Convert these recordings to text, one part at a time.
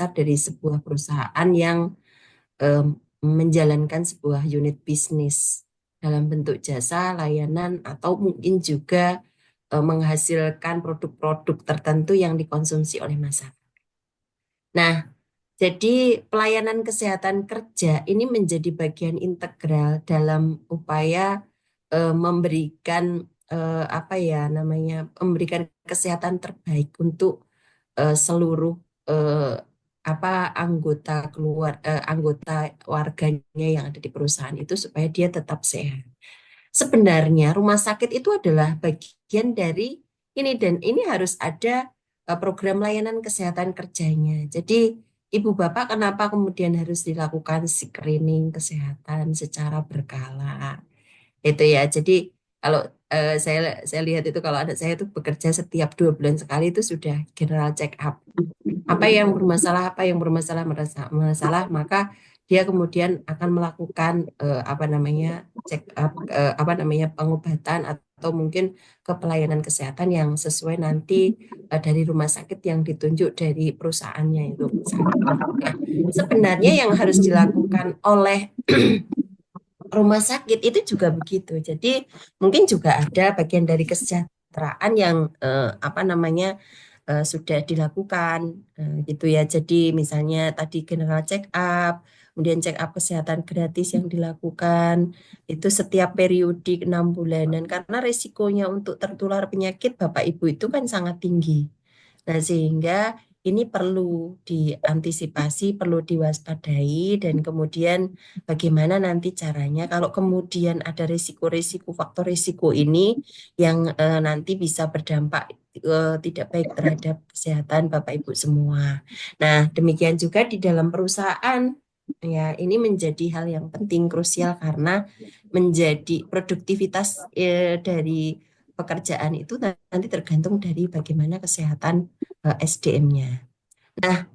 besar dari sebuah perusahaan yang menjalankan sebuah unit bisnis dalam bentuk jasa, layanan, atau mungkin juga menghasilkan produk-produk tertentu yang dikonsumsi oleh masyarakat. Nah, jadi pelayanan kesehatan kerja ini menjadi bagian integral dalam upaya memberikan apa ya namanya, memberikan kesehatan terbaik untuk seluruh eh, apa anggota warganya yang ada di perusahaan itu supaya dia tetap sehat. Sebenarnya rumah sakit itu adalah bagian dari ini, dan ini harus ada program layanan kesehatan kerjanya. Jadi ibu bapak kenapa kemudian harus dilakukan screening kesehatan secara berkala? Itu ya. Jadi kalau saya lihat itu kalau anak saya itu bekerja setiap 2 bulan sekali itu sudah general check up. Apa yang bermasalah masalah, maka dia kemudian akan melakukan apa namanya check up, apa namanya pengobatan atau mungkin ke pelayanan kesehatan yang sesuai nanti dari rumah sakit yang ditunjuk dari perusahaannya itu. Nah, sebenarnya yang harus dilakukan oleh rumah sakit itu juga begitu. Jadi mungkin juga ada bagian dari kesejahteraan yang apa namanya sudah dilakukan gitu ya. Jadi misalnya tadi general check up, kemudian check up kesehatan gratis yang dilakukan itu setiap periodik 6 bulanan karena risikonya untuk tertular penyakit Bapak Ibu itu kan sangat tinggi. Nah, sehingga ini perlu diantisipasi, perlu diwaspadai, dan kemudian bagaimana nanti caranya kalau kemudian ada risiko-risiko, faktor risiko ini yang nanti bisa berdampak tidak baik terhadap kesehatan Bapak Ibu semua. Nah, demikian juga di dalam perusahaan. Ya, ini menjadi hal yang penting, krusial karena menjadi produktivitas dari pekerjaan itu nanti tergantung dari bagaimana kesehatan SDM-nya. Nah,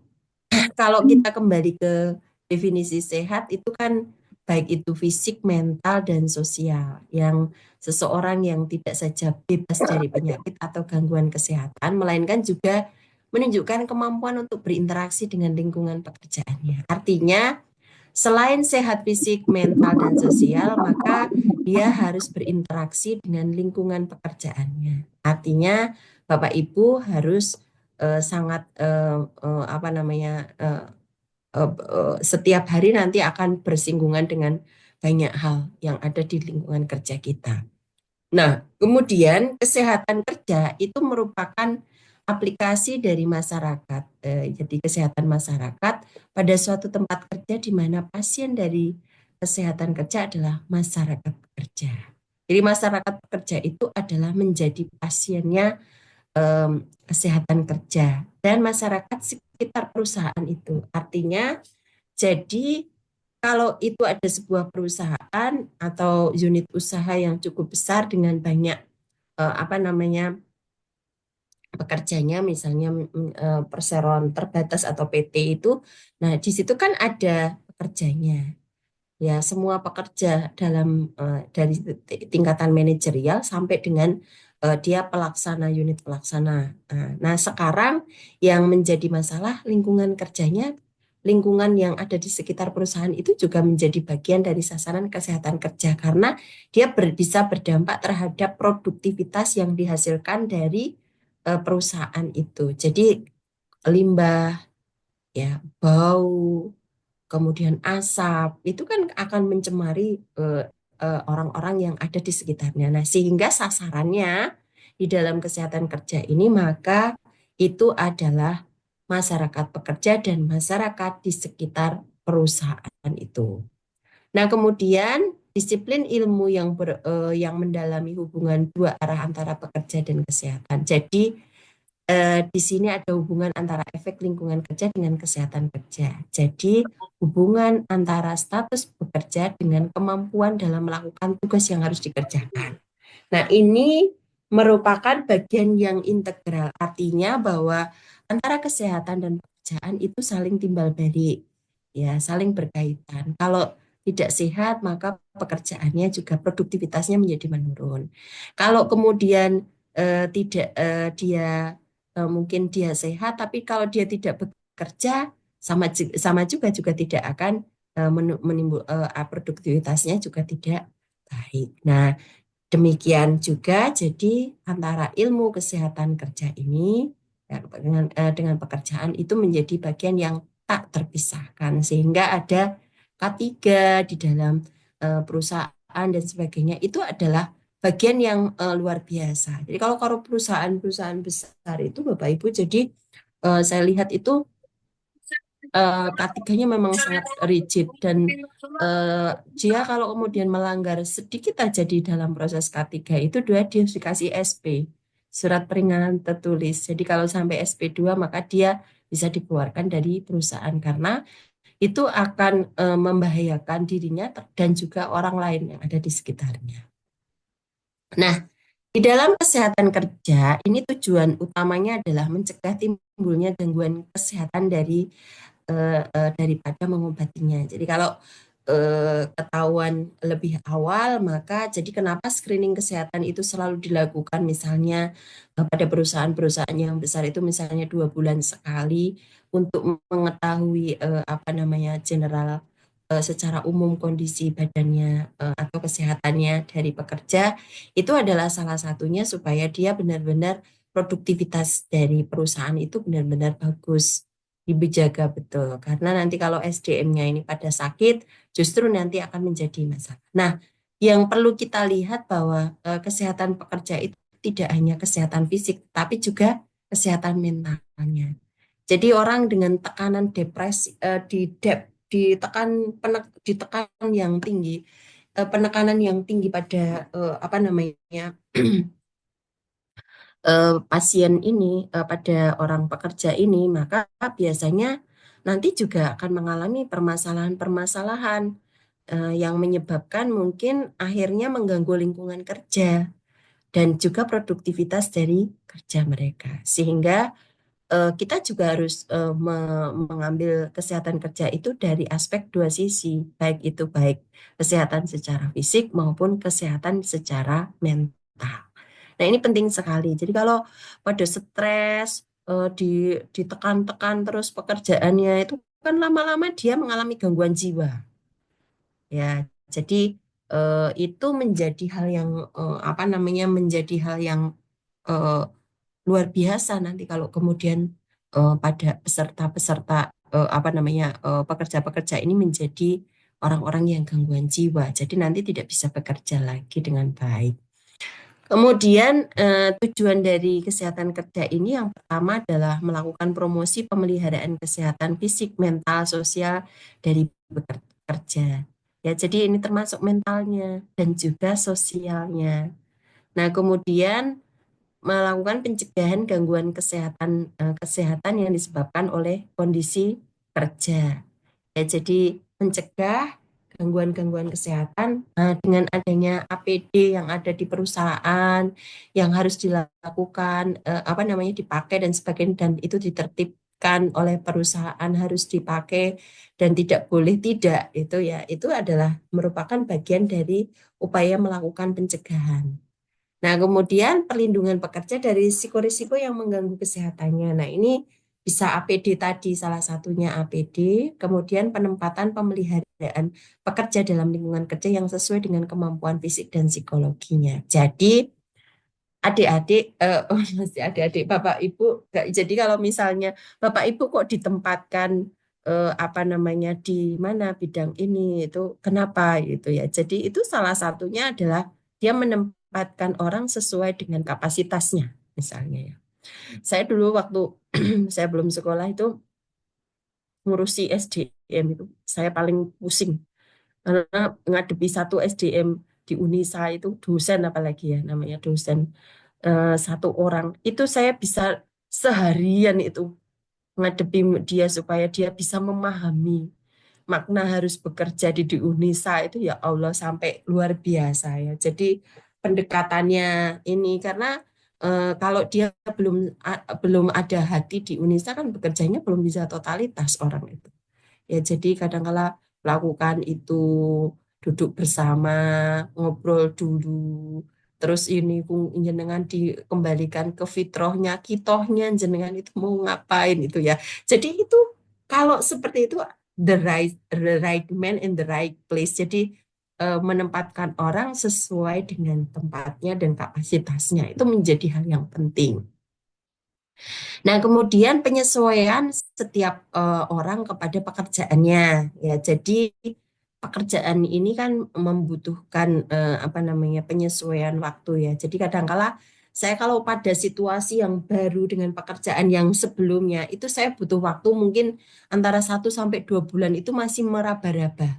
kalau kita kembali ke definisi sehat itu kan baik itu fisik, mental, dan sosial. Yang seseorang yang tidak saja bebas dari penyakit atau gangguan kesehatan, melainkan juga menunjukkan kemampuan untuk berinteraksi dengan lingkungan pekerjaannya. Artinya, selain sehat fisik, mental, dan sosial, maka dia harus berinteraksi dengan lingkungan pekerjaannya. Artinya, Bapak Ibu harus sangat apa namanya setiap hari nanti akan bersinggungan dengan banyak hal yang ada di lingkungan kerja kita. Nah, kemudian kesehatan kerja itu merupakan aplikasi dari masyarakat. Jadi kesehatan masyarakat pada suatu tempat kerja di mana pasien dari kesehatan kerja adalah masyarakat pekerja. Jadi masyarakat pekerja itu adalah menjadi pasiennya kesehatan kerja dan masyarakat sekitar perusahaan itu. Artinya, jadi kalau itu ada sebuah perusahaan atau unit usaha yang cukup besar dengan banyak apa namanya pekerjanya, misalnya perseroan terbatas atau PT itu, nah di situ kan ada pekerjanya. Ya, semua pekerja dalam dari tingkatan manajerial sampai dengan dia pelaksana unit pelaksana. Nah, sekarang yang menjadi masalah lingkungan kerjanya, lingkungan yang ada di sekitar perusahaan itu juga menjadi bagian dari sasaran kesehatan kerja karena dia bisa berdampak terhadap produktivitas yang dihasilkan dari perusahaan itu. Jadi limbah, ya, bau, kemudian asap, itu kan akan mencemari orang-orang yang ada di sekitarnya. Nah, sehingga sasarannya di dalam kesehatan kerja ini maka itu adalah masyarakat pekerja dan masyarakat di sekitar perusahaan itu. Nah, kemudian disiplin ilmu yang mendalami hubungan dua arah antara pekerja dan kesehatan. Jadi di sini ada hubungan antara efek lingkungan kerja dengan kesehatan kerja. Jadi hubungan antara status bekerja dengan kemampuan dalam melakukan tugas yang harus dikerjakan. Nah, ini merupakan bagian yang integral. Artinya bahwa antara kesehatan dan pekerjaan itu saling timbal balik, ya, saling berkaitan. Kalau tidak sehat, maka pekerjaannya juga produktivitasnya menjadi menurun. Kalau kemudian tidak dia mungkin dia sehat, tapi kalau dia tidak bekerja, sama juga tidak akan menimbul produktivitasnya juga tidak baik. Nah, demikian juga jadi antara ilmu kesehatan kerja ini ya, dengan pekerjaan itu menjadi bagian yang tak terpisahkan sehingga ada K3 di dalam perusahaan dan sebagainya itu adalah bagian yang luar biasa. Jadi kalau perusahaan-perusahaan besar itu Bapak Ibu jadi saya lihat itu K3-nya memang sangat rigid dan dia kalau kemudian melanggar sedikit aja di dalam proses K3 itu dia harus dikasih SP, surat peringatan tertulis. Jadi kalau sampai SP2 maka dia bisa dikeluarkan dari perusahaan karena itu akan membahayakan dirinya dan juga orang lain yang ada di sekitarnya. Nah, di dalam kesehatan kerja, ini tujuan utamanya adalah mencegah timbulnya gangguan kesehatan daripada mengobatinya. Jadi kalau ketahuan lebih awal, maka jadi kenapa screening kesehatan itu selalu dilakukan misalnya pada perusahaan-perusahaan yang besar itu misalnya 2 bulan sekali untuk mengetahui apa namanya general secara umum kondisi badannya atau kesehatannya dari pekerja itu adalah salah satunya supaya dia benar-benar produktivitas dari perusahaan itu benar-benar bagus dijaga betul karena nanti kalau SDM-nya ini pada sakit justru nanti akan menjadi masalah. Nah, yang perlu kita lihat bahwa kesehatan pekerja itu tidak hanya kesehatan fisik tapi juga kesehatan mentalnya. Jadi orang dengan tekanan depresi ditekan yang tinggi, penekanan yang tinggi pada apa namanya pasien ini pada orang pekerja ini, maka biasanya nanti juga akan mengalami permasalahan-permasalahan yang menyebabkan mungkin akhirnya mengganggu lingkungan kerja dan juga produktivitas dari kerja mereka. Sehingga kita juga harus mengambil kesehatan kerja itu dari aspek dua sisi, baik kesehatan secara fisik maupun kesehatan secara mental. Nah, ini penting sekali. Jadi kalau pada stres, ditekan-tekan terus pekerjaannya itu kan lama-lama dia mengalami gangguan jiwa. Ya, jadi itu menjadi hal yang apa namanya menjadi hal yang eh, luar biasa nanti kalau kemudian pada peserta-peserta apa namanya pekerja-pekerja ini menjadi orang-orang yang gangguan jiwa. Jadi nanti tidak bisa bekerja lagi dengan baik. Kemudian tujuan dari kesehatan kerja ini yang pertama adalah melakukan promosi pemeliharaan kesehatan fisik, mental, sosial dari bekerja. Ya, jadi ini termasuk mentalnya dan juga sosialnya. Nah, kemudian melakukan pencegahan gangguan kesehatan yang disebabkan oleh kondisi kerja. Ya, jadi mencegah gangguan-gangguan kesehatan dengan adanya APD yang ada di perusahaan yang harus dilakukan apa namanya dipakai dan sebagainya dan itu ditertibkan oleh perusahaan harus dipakai dan tidak boleh tidak itu ya itu adalah merupakan bagian dari upaya melakukan pencegahan. Nah, kemudian perlindungan pekerja dari risiko-risiko yang mengganggu kesehatannya. Nah, ini bisa APD tadi, salah satunya APD, kemudian penempatan pemeliharaan pekerja dalam lingkungan kerja yang sesuai dengan kemampuan fisik dan psikologinya. Jadi, adik-adik, masih adik-adik, Bapak Ibu, jadi kalau misalnya Bapak Ibu kok ditempatkan apa namanya di mana bidang ini itu kenapa gitu ya. Jadi itu salah satunya adalah dia menempatkan orang sesuai dengan kapasitasnya misalnya ya. Saya dulu waktu saya belum sekolah itu ngurusi SDM itu saya paling pusing karena ngadepi satu SDM di Unisa itu dosen apalagi ya namanya dosen satu orang itu saya bisa seharian itu ngadepi dia supaya dia bisa memahami makna harus bekerja di Unisa itu ya Allah sampai luar biasa ya. Jadi pendekatannya ini karena kalau dia belum ada hati di Unisa kan bekerjanya belum bisa totalitas orang itu. Ya, jadi kadang-kala melakukan itu duduk bersama, ngobrol dulu, terus ini jenengan dikembalikan ke fitrohnya, kitohnya jenengan itu mau ngapain itu ya. Jadi itu Kalau seperti itu, the right man in the right place. Jadi menempatkan orang sesuai dengan tempatnya dan kapasitasnya itu menjadi hal yang penting. Nah, kemudian penyesuaian setiap orang kepada pekerjaannya, ya. Jadi pekerjaan ini kan membutuhkan apa namanya, penyesuaian waktu, ya. Jadi kadangkala saya kalau pada situasi yang baru dengan pekerjaan yang sebelumnya itu saya butuh waktu mungkin antara 1 sampai 2 bulan itu masih meraba-raba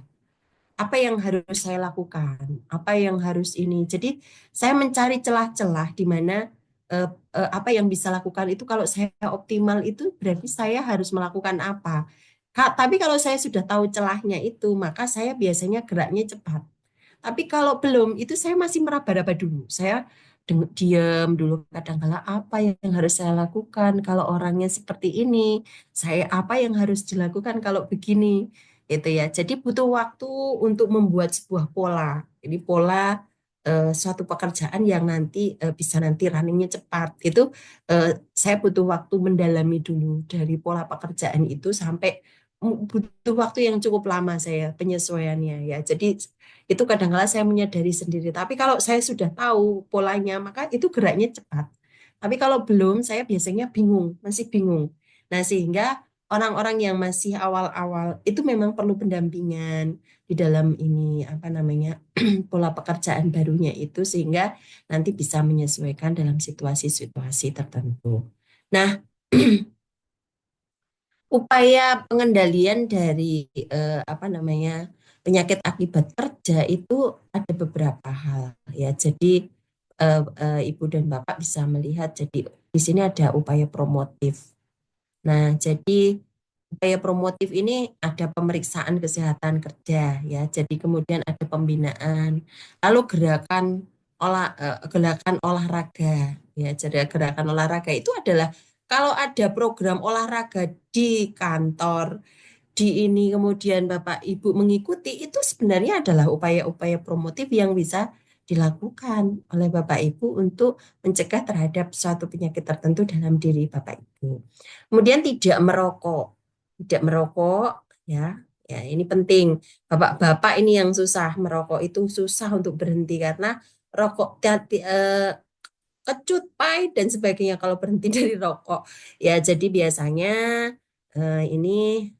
apa yang harus saya lakukan, apa yang harus ini. Jadi saya mencari celah-celah di mana apa yang bisa lakukan itu kalau saya optimal itu berarti saya harus melakukan apa. Tapi kalau saya sudah tahu celahnya itu, maka saya biasanya geraknya cepat. Tapi kalau belum, itu saya masih meraba-raba dulu. Saya diam dulu kadang-kala apa yang harus saya lakukan kalau orangnya seperti ini. Saya apa yang harus dilakukan kalau begini. Itu ya. Jadi butuh waktu untuk membuat sebuah pola. Ini pola suatu pekerjaan yang nanti bisa nanti runningnya cepat. Itu saya butuh waktu mendalami dulu dari pola pekerjaan itu sampai butuh waktu yang cukup lama saya penyesuaiannya, ya. Jadi itu kadang-kala saya menyadari sendiri. Tapi kalau saya sudah tahu polanya, maka itu geraknya cepat. Tapi kalau belum, saya biasanya bingung, masih bingung. Nah, sehingga orang-orang yang masih awal-awal itu memang perlu pendampingan di dalam ini, apa namanya, pola pekerjaan barunya itu, sehingga nanti bisa menyesuaikan dalam situasi-situasi tertentu. Nah, upaya pengendalian dari apa namanya, penyakit akibat kerja itu ada beberapa hal, ya. Jadi Ibu dan Bapak bisa melihat, jadi di sini ada upaya promotif. Nah, jadi upaya promotif ini ada pemeriksaan kesehatan kerja, ya. Jadi kemudian ada pembinaan, lalu gerakan olahraga, ya. Jadi gerakan olahraga itu adalah kalau ada program olahraga di kantor, di ini kemudian Bapak Ibu mengikuti, itu sebenarnya adalah upaya-upaya promotif yang bisa dilakukan oleh Bapak Ibu untuk mencegah terhadap suatu penyakit tertentu dalam diri Bapak Ibu. Kemudian tidak merokok. Tidak merokok, ya. Ya, ini penting. Bapak-bapak ini yang susah merokok, itu susah untuk berhenti karena rokok kecut, pahit dan sebagainya kalau berhenti dari rokok. Ya, jadi biasanya ini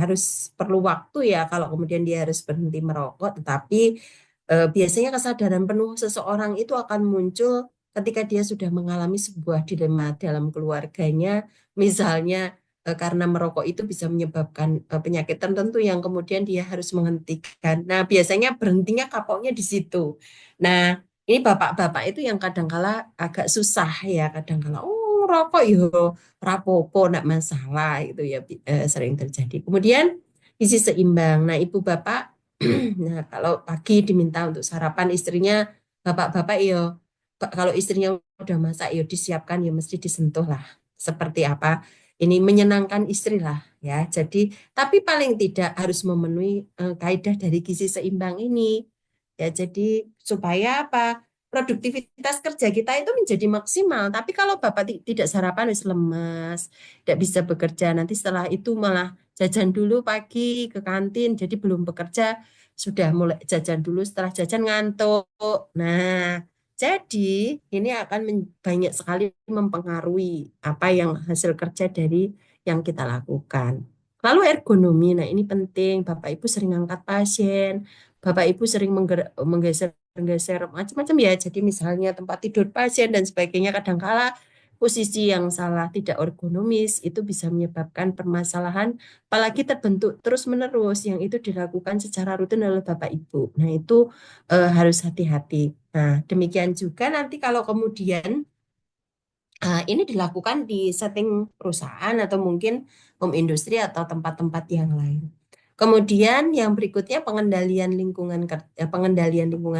harus perlu waktu, ya, kalau kemudian dia harus berhenti merokok. Tetapi biasanya kesadaran penuh seseorang itu akan muncul ketika dia sudah mengalami sebuah dilema dalam keluarganya, misalnya karena merokok itu bisa menyebabkan penyakit tertentu yang kemudian dia harus menghentikan. Nah, biasanya berhentinya kapoknya di situ. Nah, ini bapak-bapak itu yang kadangkala agak susah, ya, kadangkala rokok yo rapopo enggak masalah itu, ya, sering terjadi. Kemudian gizi seimbang. Nah, ibu bapak nah kalau pagi diminta untuk sarapan istrinya, bapak-bapak yo kalau istrinya udah masak yo disiapkan, yo mesti disentuh lah seperti apa ini menyenangkan istri lah, ya. Jadi tapi paling tidak harus memenuhi kaidah dari gizi seimbang ini, ya. Jadi supaya apa? Produktivitas kerja kita itu menjadi maksimal. Tapi kalau Bapak tidak sarapan, wis lemas, tidak bisa bekerja. Nanti setelah itu malah jajan dulu pagi ke kantin, jadi belum bekerja, sudah mulai jajan dulu, setelah jajan ngantuk. Nah, jadi ini akan banyak sekali mempengaruhi apa yang hasil kerja dari yang kita lakukan. Lalu ergonomi, nah ini penting. Bapak Ibu sering angkat pasien, Bapak Ibu sering menggeser macam-macam, ya. Jadi misalnya tempat tidur pasien dan sebagainya, kadangkala posisi yang salah, tidak ergonomis, itu bisa menyebabkan permasalahan, apalagi terbentuk terus-menerus yang itu dilakukan secara rutin oleh Bapak Ibu. Nah, itu harus hati-hati. Nah, demikian juga nanti kalau kemudian ini dilakukan di setting perusahaan atau mungkin home industri atau tempat-tempat yang lain. Kemudian yang berikutnya pengendalian lingkungan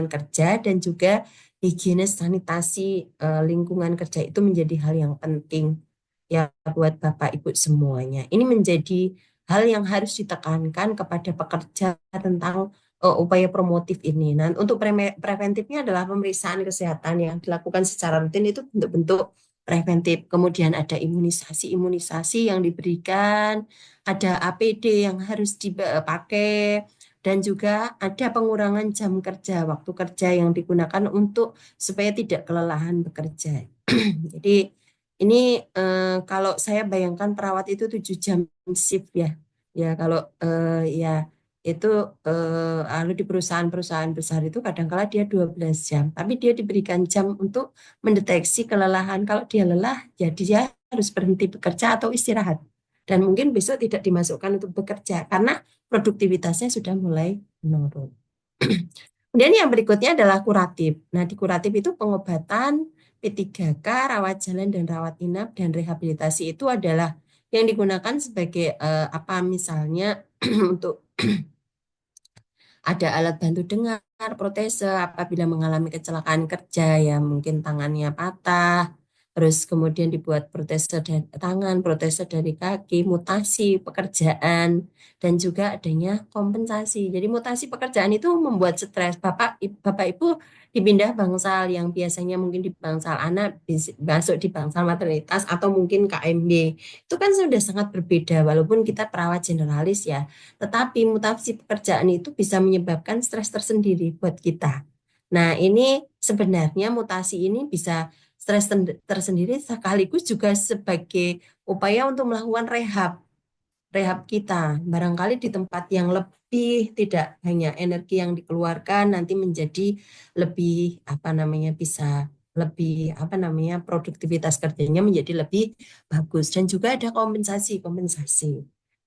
kerja dan juga higienis sanitasi lingkungan kerja itu menjadi hal yang penting, ya, buat Bapak Ibu semuanya. Ini menjadi hal yang harus ditekankan kepada pekerja tentang upaya promotif ini. Nah, untuk preventifnya adalah pemeriksaan kesehatan yang dilakukan secara rutin itu bentuk-bentuk preventif. Kemudian ada imunisasi-imunisasi yang diberikan, ada APD yang harus dipakai, dan juga ada pengurangan jam kerja, waktu kerja yang digunakan untuk supaya tidak kelelahan bekerja. Jadi ini kalau saya bayangkan perawat itu 7 jam shift ya. Ya kalau ya itu lalu di perusahaan-perusahaan besar itu kadang-kala dia 12 jam, tapi dia diberikan jam untuk mendeteksi kelelahan. Kalau dia lelah, ya dia harus berhenti bekerja atau istirahat. Dan mungkin besok tidak dimasukkan untuk bekerja karena produktivitasnya sudah mulai menurun. Kemudian yang berikutnya adalah kuratif. Nah, di kuratif itu pengobatan, P3K, rawat jalan dan rawat inap, dan rehabilitasi itu adalah yang digunakan sebagai apa misalnya untuk ada alat bantu dengar, protese apabila mengalami kecelakaan kerja ya mungkin tangannya patah, terus kemudian dibuat protese dari tangan, protese dari kaki, mutasi pekerjaan, dan juga adanya kompensasi. Jadi mutasi pekerjaan itu membuat stres. Bapak Ibu dipindah bangsal yang biasanya mungkin di bangsal anak masuk di bangsal maternitas atau mungkin KMB. Itu kan sudah sangat berbeda walaupun kita perawat generalis ya. Tetapi mutasi pekerjaan itu bisa menyebabkan stres tersendiri buat kita. Nah, ini sebenarnya mutasi ini bisa stres tersendiri sekaligus juga sebagai upaya untuk melakukan rehab kita. Barangkali di tempat yang lebih tidak hanya energi yang dikeluarkan nanti menjadi lebih apa namanya bisa lebih apa namanya produktivitas kerjanya menjadi lebih bagus dan juga ada kompensasi.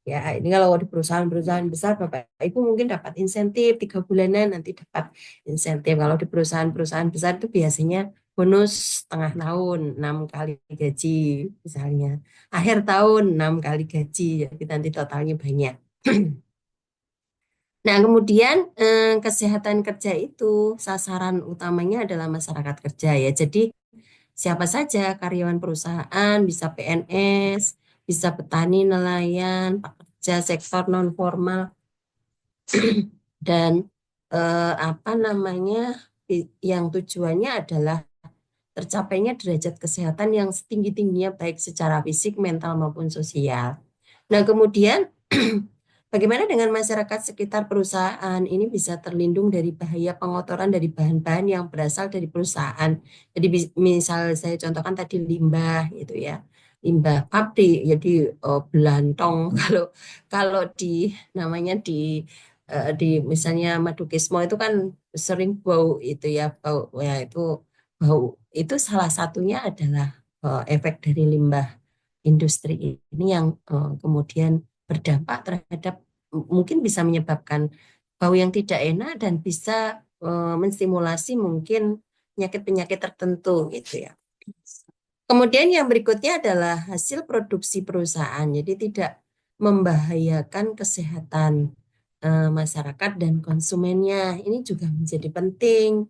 Ya, ini kalau di perusahaan-perusahaan besar Bapak Ibu mungkin dapat insentif 3 bulanan nanti dapat insentif. Kalau di perusahaan-perusahaan besar itu biasanya bonus setengah tahun 6 kali gaji misalnya akhir tahun 6 kali gaji, jadi nanti totalnya banyak. Nah, kemudian kesehatan kerja itu sasaran utamanya adalah masyarakat kerja ya. Jadi siapa saja karyawan perusahaan, bisa PNS, bisa petani, nelayan, pekerja sektor non formal dan apa namanya yang tujuannya adalah tercapainya derajat kesehatan yang setinggi-tingginya baik secara fisik, mental maupun sosial. Nah, kemudian bagaimana dengan masyarakat sekitar perusahaan? Ini bisa terlindung dari bahaya pengotoran dari bahan-bahan yang berasal dari perusahaan. Jadi misal saya contohkan tadi limbah gitu ya. Limbah pabrik, jadi belantong kalau kalau di namanya di misalnya Madukismo itu kan sering bau itu ya, bau ya itu bau itu salah satunya adalah efek dari limbah industri ini yang kemudian berdampak terhadap mungkin bisa menyebabkan bau yang tidak enak dan bisa menstimulasi mungkin penyakit-penyakit tertentu gitu ya. Kemudian yang berikutnya adalah hasil produksi perusahaan. Jadi tidak membahayakan kesehatan masyarakat dan konsumennya. Ini juga menjadi penting.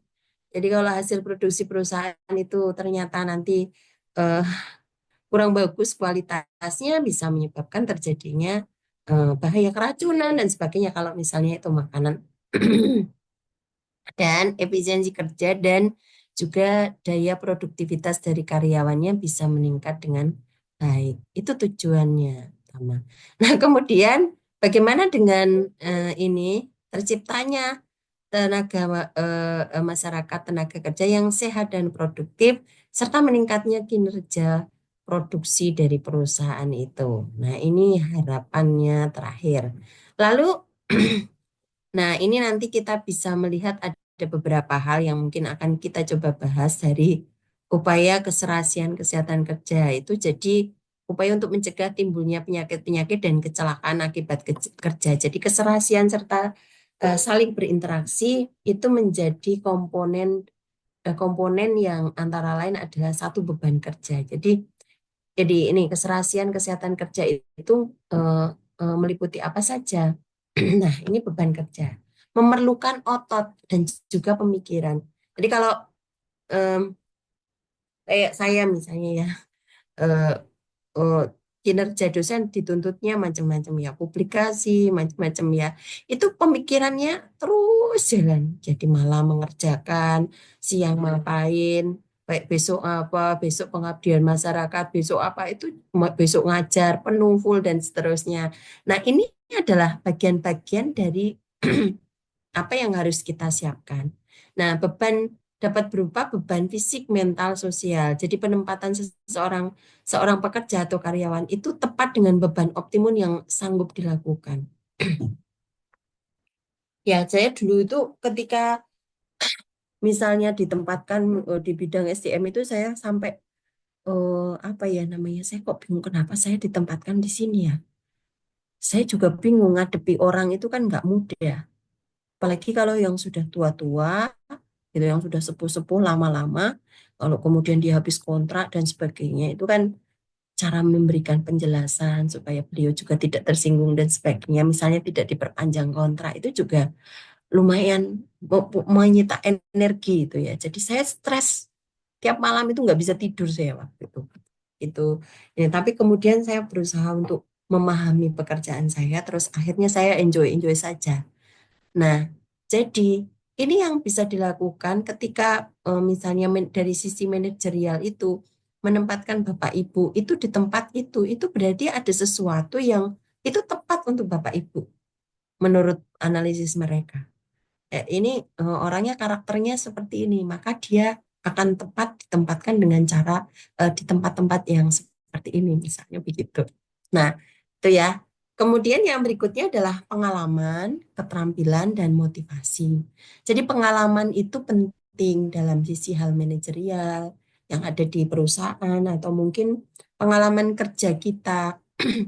Jadi kalau hasil produksi perusahaan itu ternyata nanti eh, kurang bagus kualitasnya bisa menyebabkan terjadinya bahaya keracunan dan sebagainya kalau misalnya itu makanan dan efisiensi kerja dan juga daya produktivitas dari karyawannya bisa meningkat dengan baik. Itu tujuannya utama. Nah, kemudian bagaimana dengan ini terciptanya masyarakat tenaga kerja yang sehat dan produktif serta meningkatnya kinerja produksi dari perusahaan itu. Nah, ini harapannya terakhir. Lalu, nah ini nanti kita bisa melihat ada beberapa hal yang mungkin akan kita coba bahas dari upaya keserasian kesehatan kerja itu jadi upaya untuk mencegah timbulnya penyakit-penyakit dan kecelakaan akibat kerja. Jadi keserasian serta saling berinteraksi itu menjadi komponen yang antara lain adalah satu beban kerja. Jadi ini keserasian kesehatan kerja itu meliputi apa saja. Nah, ini beban kerja. Memerlukan otot dan juga pemikiran. Jadi kalau em, kayak saya misalnya ya, eh, eh, kinerja dosen dituntutnya macam-macam ya, publikasi, macam-macam ya. Itu pemikirannya terus jalan. Jadi malah mengerjakan, siang ngapain, Baik besok apa, besok pengabdian masyarakat, besok apa itu, besok ngajar penuh full dan seterusnya. Nah, ini adalah bagian-bagian dari apa yang harus kita siapkan. Nah, beban dapat berupa beban fisik, mental, sosial. Jadi penempatan seseorang seorang pekerja atau karyawan itu tepat dengan beban optimum yang sanggup dilakukan. Ya, saya dulu itu ketika misalnya ditempatkan di bidang SDM itu saya sampai apa ya namanya, saya kok bingung kenapa saya ditempatkan di sini ya. Saya juga bingung ngadepi orang itu kan nggak mudah. Apalagi kalau yang sudah tua-tua, gitu, yang sudah sepuh-sepuh lama-lama, kalau kemudian dia habis kontrak dan sebagainya, itu kan cara memberikan penjelasan supaya beliau juga tidak tersinggung dan sebagainya. Misalnya tidak diperpanjang kontrak, itu juga lumayan menyita energi itu ya. Jadi saya stres tiap malam itu nggak bisa tidur saya waktu itu ya, tapi kemudian saya berusaha untuk memahami pekerjaan saya, terus akhirnya saya enjoy enjoy saja. Nah, jadi ini yang bisa dilakukan ketika misalnya dari sisi manajerial itu menempatkan Bapak Ibu itu di tempat itu berarti ada sesuatu yang itu tepat untuk Bapak Ibu menurut analisis mereka. Ini orangnya karakternya seperti ini, maka dia akan tepat ditempatkan dengan cara di tempat-tempat yang seperti ini, misalnya begitu. Nah, itu ya. Kemudian yang berikutnya adalah pengalaman, keterampilan, dan motivasi. Jadi pengalaman itu penting dalam sisi hal manajerial yang ada di perusahaan atau mungkin pengalaman kerja kita.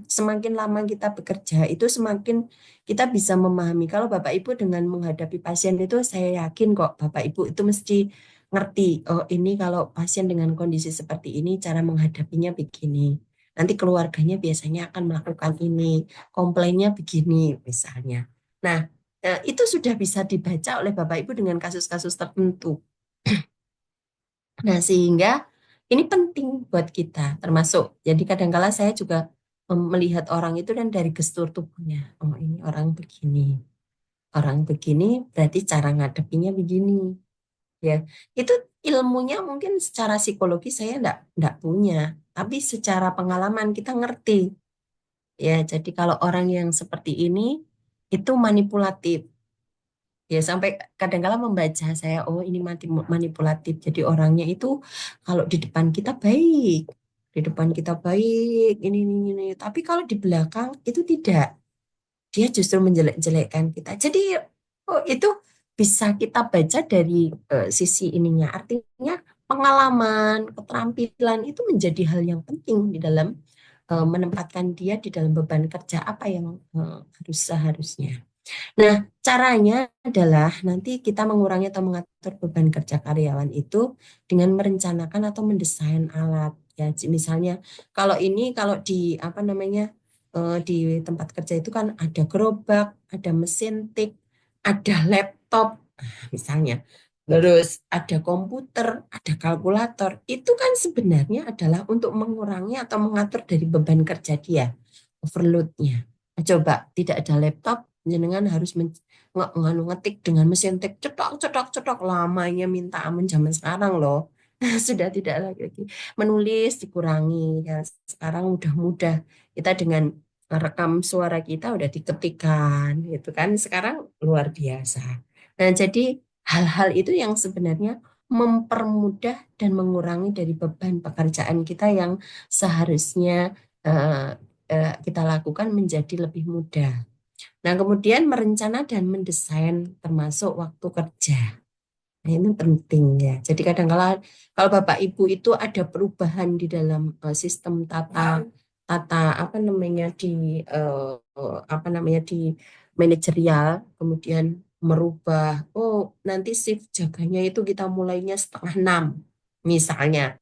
Semakin lama kita bekerja itu semakin kita bisa memahami. Kalau Bapak Ibu dengan menghadapi pasien itu saya yakin kok Bapak Ibu itu mesti ngerti, oh ini kalau pasien dengan kondisi seperti ini cara menghadapinya begini. Nanti keluarganya biasanya akan melakukan ini, komplainnya begini misalnya. Nah, itu sudah bisa dibaca oleh Bapak Ibu dengan kasus-kasus tertentu. Nah, sehingga ini penting buat kita, termasuk jadi kadangkala saya juga melihat orang itu dan dari gestur tubuhnya. Oh, ini orang begini. Orang begini berarti cara ngadepinya begini. Ya, itu ilmunya mungkin secara psikologi saya enggak punya, tapi secara pengalaman kita ngerti. Ya, jadi kalau orang yang seperti ini itu manipulatif. Ya, sampai kadang-kala membaca saya, oh ini manipulatif. Jadi orangnya itu kalau di depan kita baik, di depan kita baik, ini. Tapi kalau di belakang itu tidak. Dia justru menjelek-jelekkan kita. Jadi oh, itu bisa kita baca dari sisi ininya. Artinya pengalaman, keterampilan itu menjadi hal yang penting di dalam menempatkan dia di dalam beban kerja apa yang harus seharusnya. Nah, caranya adalah nanti kita mengurangi atau mengatur beban kerja karyawan itu dengan merencanakan atau mendesain alat. Ya, misalnya kalau di apa namanya di tempat kerja itu kan ada gerobak, ada mesin tik, ada laptop, misalnya. Terus ada komputer, ada kalkulator. Itu kan sebenarnya adalah untuk mengurangi atau mengatur dari beban kerja dia, overload-nya. Coba tidak ada laptop, jenengan harus ngetik dengan mesin tik cetok cetok cetok lamanya minta ampun zaman sekarang loh. Sudah tidak lagi menulis dikurangi ya, sekarang udah mudah kita dengan rekam suara kita udah diketikkan gitu kan, sekarang luar biasa. Nah, jadi hal-hal itu yang sebenarnya mempermudah dan mengurangi dari beban pekerjaan kita yang seharusnya eh, kita lakukan menjadi lebih mudah. Nah, kemudian merencana dan mendesain termasuk waktu kerja. Nah, ini penting ya. Jadi kadang-kala kalau Bapak Ibu itu ada perubahan di dalam sistem tata tata apa namanya di apa namanya di manajerial, kemudian merubah, oh nanti shift jaganya itu kita mulainya 5:30 misalnya,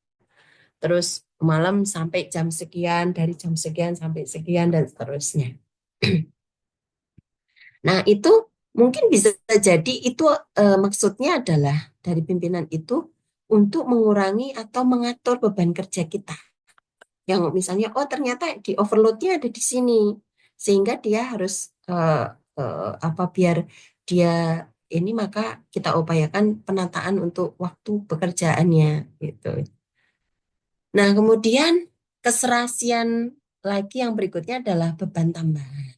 terus malam sampai jam sekian, dari jam sekian sampai sekian dan seterusnya. Nah, itu mungkin bisa jadi itu maksudnya adalah dari pimpinan itu untuk mengurangi atau mengatur beban kerja kita. Yang misalnya, oh ternyata di overloadnya ada di sini, sehingga dia harus apa biar dia ini maka kita upayakan penataan untuk waktu pekerjaannya gitu. Nah, kemudian keserasian lagi yang berikutnya adalah beban tambahan.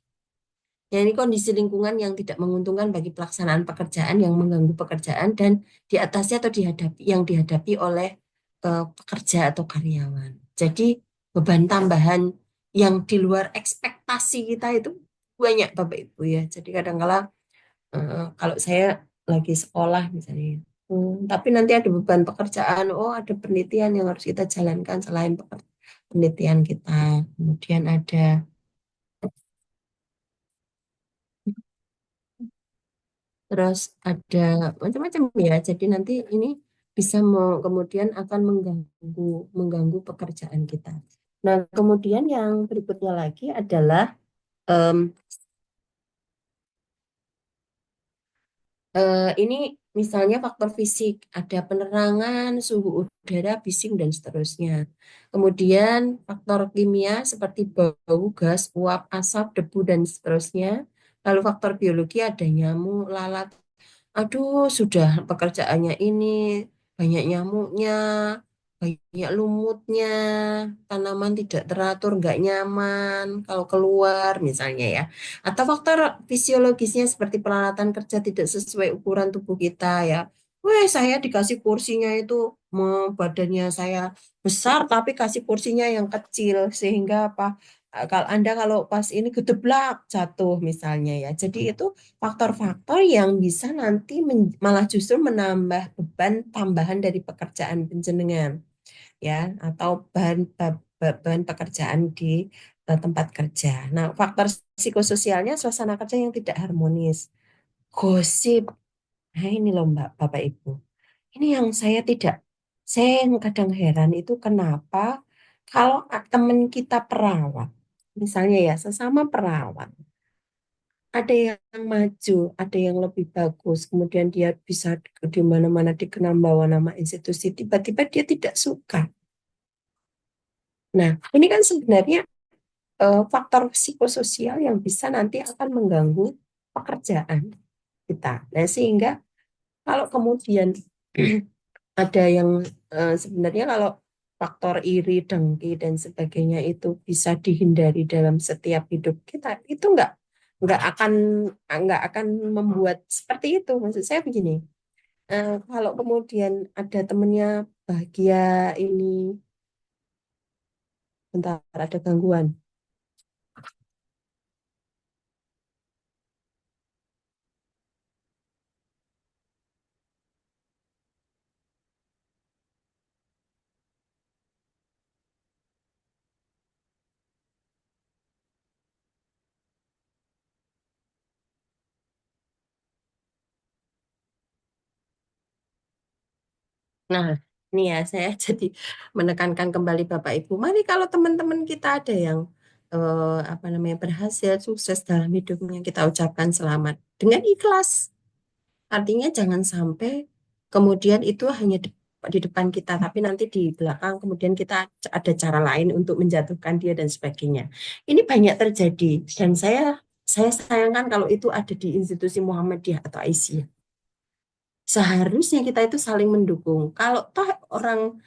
Ya, ini kondisi lingkungan yang tidak menguntungkan bagi pelaksanaan pekerjaan yang mengganggu pekerjaan dan di atasnya atau dihadapi oleh pekerja atau karyawan. Jadi beban tambahan yang di luar ekspektasi kita itu banyak Bapak Ibu ya. Jadi kadang-kala kalau saya lagi sekolah misalnya, tapi nanti ada beban pekerjaan, oh ada penelitian yang harus kita jalankan selain penelitian kita. Kemudian ada terus ada macam-macam ya. Jadi nanti ini bisa kemudian akan mengganggu mengganggu pekerjaan kita. Nah, kemudian yang berikutnya lagi adalah em, ini misalnya faktor fisik, ada penerangan, suhu udara, bising, dan seterusnya. Kemudian faktor kimia seperti bau, gas, uap, asap, debu, dan seterusnya. Lalu faktor biologi ada nyamuk, lalat. Aduh, sudah pekerjaannya ini banyak nyamuknya, banyak lumutnya, tanaman tidak teratur, nggak nyaman kalau keluar misalnya ya. Atau faktor fisiologisnya seperti peralatan kerja tidak sesuai ukuran tubuh kita ya. Weh, saya dikasih kursinya itu badannya saya besar tapi kasih kursinya yang kecil sehingga apa? Kalau Anda kalau pas ini gedeblak jatuh misalnya ya. Jadi itu faktor-faktor yang bisa nanti malah justru menambah beban tambahan dari pekerjaan penjenengan ya atau bahan pekerjaan di tempat kerja. Nah, faktor psikososialnya suasana kerja yang tidak harmonis, gosip. Nah, ini loh Mbak, Bapak Ibu. Ini yang saya yang kadang heran itu kenapa kalau teman kita perawat, misalnya ya sesama perawat, ada yang maju, ada yang lebih bagus, kemudian dia bisa di mana-mana dikenal bawa nama institusi, tiba-tiba dia tidak suka. Nah, ini kan sebenarnya faktor psikososial yang bisa nanti akan mengganggu pekerjaan kita. Nah, sehingga kalau kemudian ada yang sebenarnya kalau faktor iri, dengki dan sebagainya itu bisa dihindari dalam setiap hidup kita, itu nggak akan nggak akan membuat seperti itu. Maksud saya begini, kalau kemudian ada temennya bahagia ini, bentar ada gangguan. Nah, ini ya saya jadi menekankan kembali Bapak Ibu. Mari kalau teman-teman kita ada yang apa namanya berhasil sukses dalam hidupnya kita ucapkan selamat dengan ikhlas. Artinya jangan sampai kemudian itu hanya di depan kita, tapi nanti di belakang kemudian kita ada cara lain untuk menjatuhkan dia dan sebagainya. Ini banyak terjadi dan saya sayangkan kalau itu ada di institusi Muhammadiyah atau Aisyah. Seharusnya kita itu saling mendukung. Kalau toh orang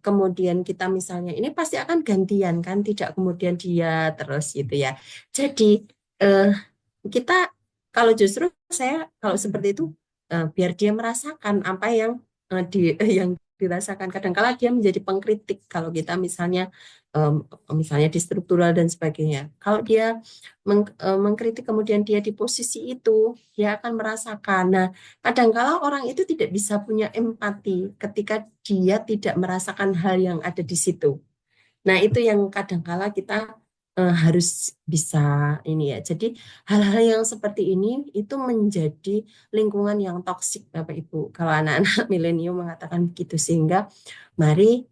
kemudian kita misalnya ini pasti akan gantian kan, tidak kemudian dia terus gitu ya. Jadi eh, kita kalau justru saya kalau seperti itu biar dia merasakan apa yang yang dirasakan. Kadang-kala dia menjadi pengkritik kalau kita misalnya misalnya di struktural dan sebagainya. Kalau dia mengkritik kemudian dia di posisi itu, dia akan merasakan. Nah, kadangkala orang itu tidak bisa punya empati ketika dia tidak merasakan hal yang ada di situ. Nah, itu yang kadangkala kita harus bisa ini ya. Jadi hal-hal yang seperti ini itu menjadi lingkungan yang toksik Bapak Ibu. Kalau anak-anak milenium mengatakan begitu sehingga mari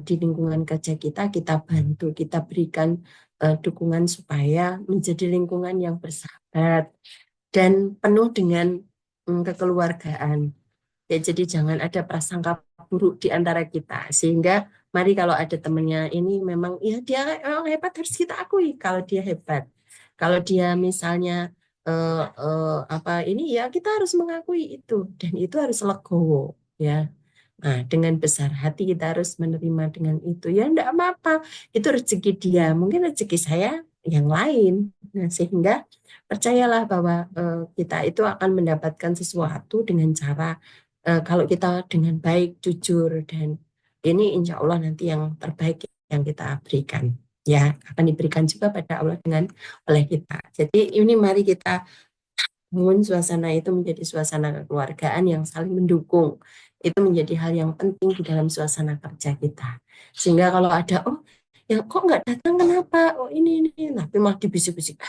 di lingkungan kerja kita bantu, kita berikan dukungan supaya menjadi lingkungan yang bersahabat dan penuh dengan kekeluargaan. Ya, jadi jangan ada prasangka buruk di antara kita. Sehingga mari kalau ada temennya ini memang ya dia memang hebat harus kita akui kalau dia hebat. Kalau dia misalnya apa ini ya kita harus mengakui itu dan itu harus legowo ya. Nah, dengan besar hati kita harus menerima dengan itu. Ya enggak apa-apa. Itu rezeki dia. Mungkin rezeki saya yang lain. Nah, sehingga percayalah bahwa kita itu akan mendapatkan sesuatu dengan cara kalau kita dengan baik, jujur, dan ini insya Allah nanti yang terbaik yang kita berikan. Ya, akan diberikan juga pada Allah dengan oleh kita. Jadi ini mari kita bangun suasana itu menjadi suasana kekeluargaan yang saling mendukung. Itu menjadi hal yang penting di dalam suasana kerja kita. Sehingga kalau ada, oh ya kok nggak datang kenapa? Oh ini. Tapi malah dibisik-bisik.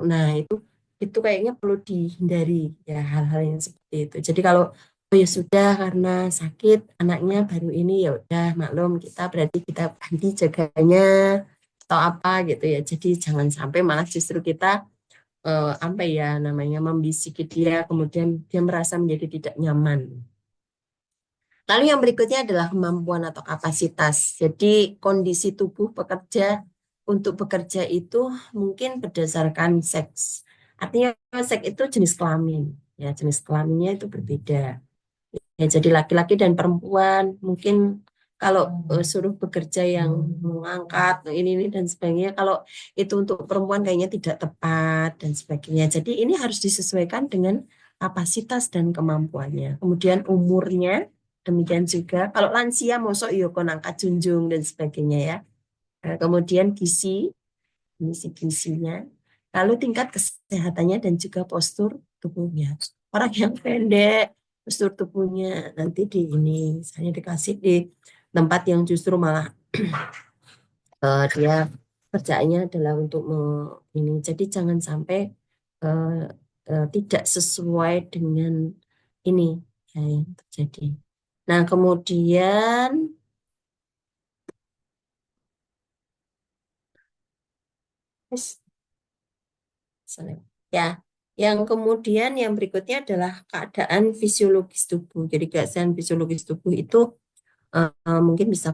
Nah itu kayaknya perlu dihindari ya hal-hal yang seperti itu. Jadi kalau oh ya sudah karena sakit anaknya baru ini ya udah maklum kita berarti kita ganti jaganya atau apa gitu ya. Jadi jangan sampai malah justru kita apa ya namanya membisiki dia kemudian dia merasa menjadi tidak nyaman. Lalu yang berikutnya adalah kemampuan atau kapasitas. Jadi kondisi tubuh pekerja untuk bekerja itu mungkin berdasarkan seks. Artinya seks itu jenis kelamin. Ya, jenis kelaminnya itu berbeda. Ya, jadi laki-laki dan perempuan mungkin kalau suruh bekerja yang mengangkat ini dan sebagainya, kalau itu untuk perempuan kayaknya tidak tepat dan sebagainya. Jadi ini harus disesuaikan dengan kapasitas dan kemampuannya. Kemudian umurnya, demikian juga kalau lansia mosok yo kon angkat junjung dan sebagainya ya. Nah, kemudian gizinya, lalu tingkat kesehatannya dan juga postur tubuhnya. Orang yang pendek, postur tubuhnya nanti di ini, misalnya dikasih di tempat yang justru malah dia kerjaannya adalah untuk ini. Jadi jangan sampai eh, tidak sesuai dengan ini ya, yang terjadi. Nah, kemudian ya, yang kemudian yang berikutnya adalah keadaan fisiologis tubuh. Jadi keadaan fisiologis tubuh itu mungkin bisa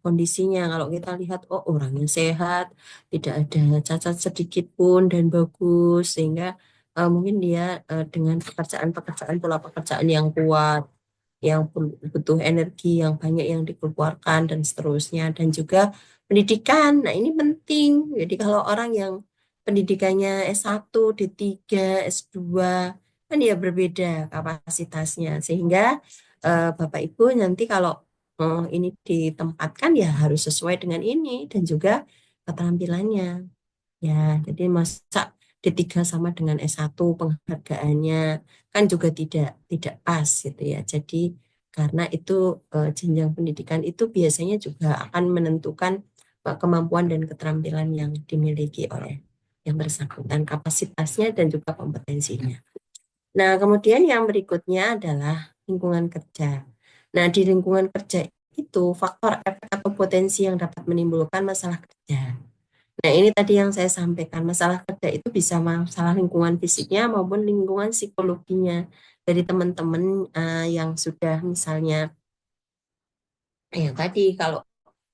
kondisinya kalau kita lihat oh orangnya sehat, tidak ada cacat sedikit pun dan bagus sehingga mungkin dia dengan pekerjaan-pekerjaan pola pekerjaan yang kuat yang butuh energi yang banyak yang dikeluarkan dan seterusnya dan juga pendidikan. Nah, ini penting. Jadi kalau orang yang pendidikannya S1, D3, S2 kan ya berbeda kapasitasnya sehingga Bapak Ibu nanti kalau ini ditempatkan ya harus sesuai dengan ini dan juga keterampilannya. Ya, jadi masa D3 sama dengan S1 penghargaannya kan juga tidak pas gitu ya. Jadi karena itu jenjang pendidikan itu biasanya juga akan menentukan kemampuan dan keterampilan yang dimiliki oleh yang bersangkutan, kapasitasnya dan juga kompetensinya. Nah, kemudian yang berikutnya adalah lingkungan kerja. Nah, di lingkungan kerja itu faktor efek atau potensi yang dapat menimbulkan masalah kerja. Nah, ini tadi yang saya sampaikan, masalah kerja itu bisa masalah lingkungan fisiknya maupun lingkungan psikologinya dari teman-teman yang sudah misalnya yang tadi kalau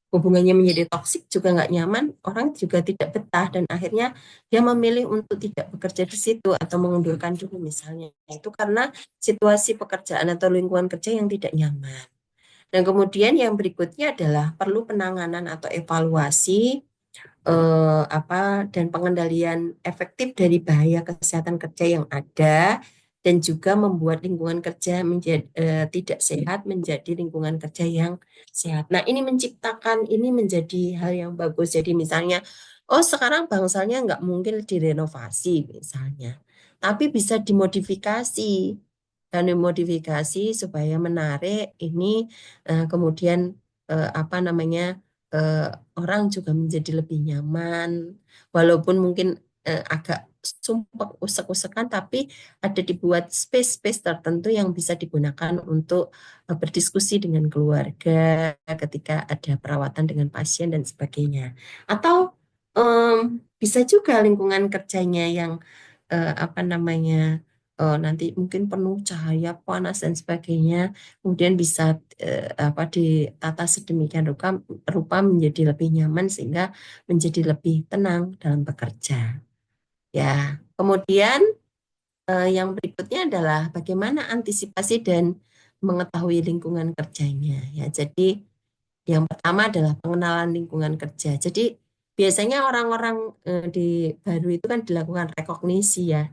hubungannya menjadi toksik juga nggak nyaman, orang juga tidak betah dan akhirnya dia memilih untuk tidak bekerja di situ atau mengundurkan diri misalnya. Itu karena situasi pekerjaan atau lingkungan kerja yang tidak nyaman. Dan kemudian yang berikutnya adalah perlu penanganan atau evaluasi dan pengendalian efektif dari bahaya kesehatan kerja yang ada dan juga membuat lingkungan kerja menjadi tidak sehat menjadi lingkungan kerja yang sehat. Nah, ini menciptakan ini menjadi hal yang bagus. Jadi misalnya, oh sekarang bangsalnya nggak mungkin direnovasi misalnya, tapi bisa dimodifikasi dan dimodifikasi supaya menarik ini kemudian apa namanya eh, orang juga menjadi lebih nyaman, walaupun mungkin agak sumpek usek-usekan, tapi ada dibuat space-space tertentu yang bisa digunakan untuk berdiskusi dengan keluarga ketika ada perawatan dengan pasien dan sebagainya. Atau bisa juga lingkungan kerjanya yang apa namanya nanti mungkin penuh cahaya panas dan sebagainya kemudian bisa apa ditata sedemikian rupa menjadi lebih nyaman sehingga menjadi lebih tenang dalam bekerja ya Kemudian yang berikutnya adalah bagaimana antisipasi dan mengetahui lingkungan kerjanya ya. Jadi yang pertama adalah pengenalan lingkungan kerja. Jadi biasanya orang-orang di baru itu kan dilakukan rekognisi ya.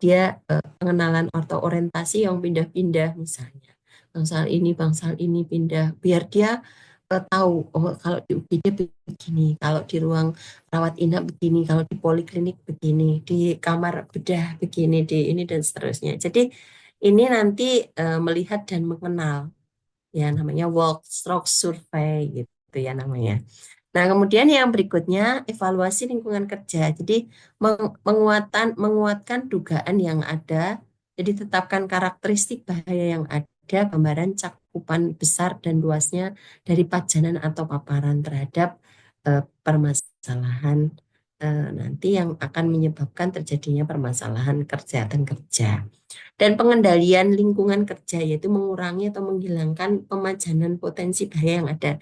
Dia pengenalan atau orientasi yang pindah-pindah misalnya. Bangsal ini pindah biar dia tahu oh kalau di UGD begini, kalau di ruang rawat inap begini, kalau di poliklinik begini, di kamar bedah begini, di ini dan seterusnya. Jadi ini nanti melihat dan mengenal ya namanya walk stroke survey gitu ya namanya. Nah, kemudian yang berikutnya evaluasi lingkungan kerja. Jadi menguatkan dugaan yang ada. Jadi tetapkan karakteristik bahaya yang ada, gambaran cakupan besar dan luasnya dari pajanan atau paparan terhadap permasalahan nanti yang akan menyebabkan terjadinya permasalahan kesehatan kerja. Dan pengendalian lingkungan kerja yaitu mengurangi atau menghilangkan pemajanan potensi bahaya yang ada.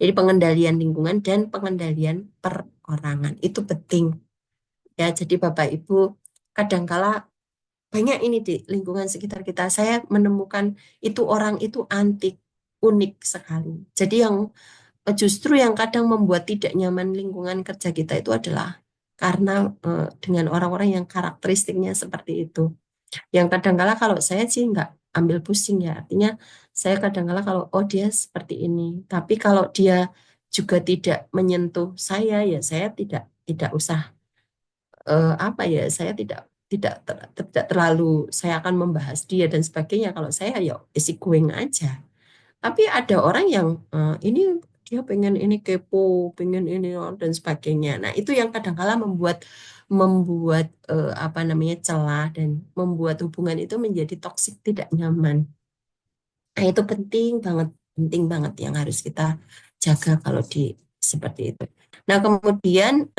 Jadi pengendalian lingkungan dan pengendalian perorangan itu penting ya. Jadi Bapak Ibu kadangkala banyak ini di lingkungan sekitar kita saya menemukan itu orang itu antik, unik sekali. Jadi yang justru yang kadang membuat tidak nyaman lingkungan kerja kita itu adalah karena dengan orang-orang yang karakteristiknya seperti itu. Yang kadangkala kalau saya sih nggak ambil pusing ya, artinya saya kadangkala kalau oh dia seperti ini, tapi kalau dia juga tidak menyentuh saya ya saya tidak usah apa ya, saya tidak terlalu saya akan membahas dia dan sebagainya. Kalau saya ya isi going aja. Tapi ada orang yang ini dia pengen ini kepo, pengen ini dan sebagainya. Nah, itu yang kadang-kala membuat membuat apa namanya celah dan membuat hubungan itu menjadi toksik, tidak nyaman. Nah, itu penting banget yang harus kita jaga kalau di seperti itu. Nah, kemudian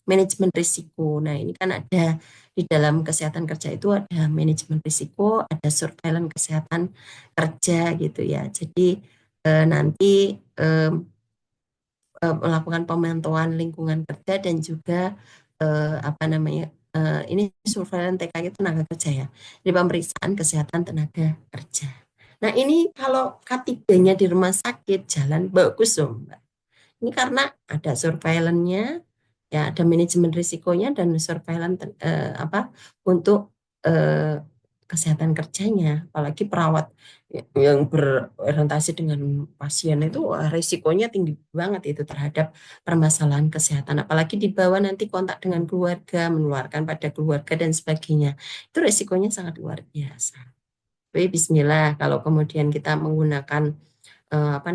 manajemen risiko. Nah, ini kan ada di dalam kesehatan kerja itu ada manajemen risiko, ada surveillance kesehatan kerja gitu ya. Jadi nanti eh, melakukan pemantauan lingkungan kerja dan juga apa namanya ini surveillance TKG tenaga kerja ya, di pemeriksaan kesehatan tenaga kerja. Nah ini kalau K3-nya di rumah sakit jalan bagus dong Mbak. Ini karena ada surveillance-nya, ya ada manajemen risikonya dan surveillance apa untuk eh, kesehatan kerjanya. Apalagi perawat yang berorientasi dengan pasien itu risikonya tinggi banget itu terhadap permasalahan kesehatan. Apalagi dibawa nanti kontak dengan keluarga, menularkan pada keluarga dan sebagainya. Itu risikonya sangat luar biasa. Tapi Bismillah kalau kemudian kita menggunakan apa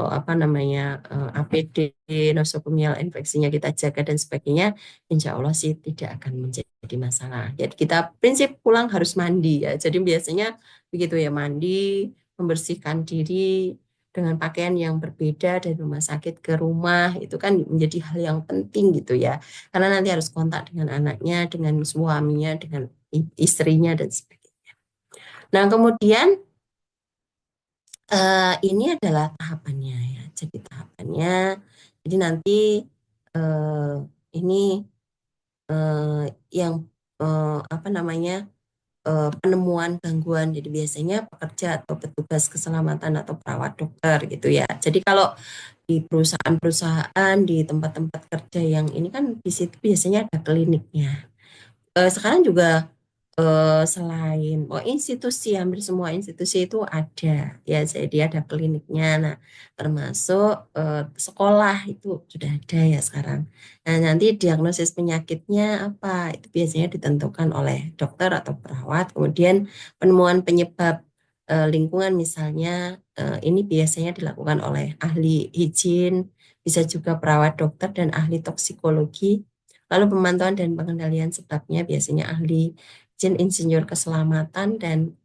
apa namanya APD nosokomial infeksinya kita jaga dan sebagainya, insya Allah sih tidak akan menjadi masalah. Jadi kita prinsip pulang harus mandi ya. Jadi biasanya begitu ya mandi, membersihkan diri dengan pakaian yang berbeda dari rumah sakit ke rumah itu kan menjadi hal yang penting gitu ya. Karena nanti harus kontak dengan anaknya, dengan suaminya, dengan istrinya dan sebagainya. Nah, kemudian ini adalah tahapannya ya. Jadi tahapannya, jadi nanti eh, ini yang apa namanya penemuan gangguan. Jadi biasanya pekerja atau petugas keselamatan atau perawat dokter gitu ya. Jadi kalau di perusahaan-perusahaan di tempat-tempat kerja yang ini kan di situ biasanya ada kliniknya. Sekarang juga selain institusi hampir semua institusi itu ada ya jadi ada kliniknya nah termasuk sekolah itu sudah ada ya sekarang. Nah nanti diagnosis penyakitnya apa itu biasanya ditentukan oleh dokter atau perawat, kemudian penemuan penyebab lingkungan misalnya ini biasanya dilakukan oleh ahli higien, bisa juga perawat dokter dan ahli toksikologi. Lalu pemantauan dan pengendalian sebabnya biasanya ahli insinyur keselamatan dan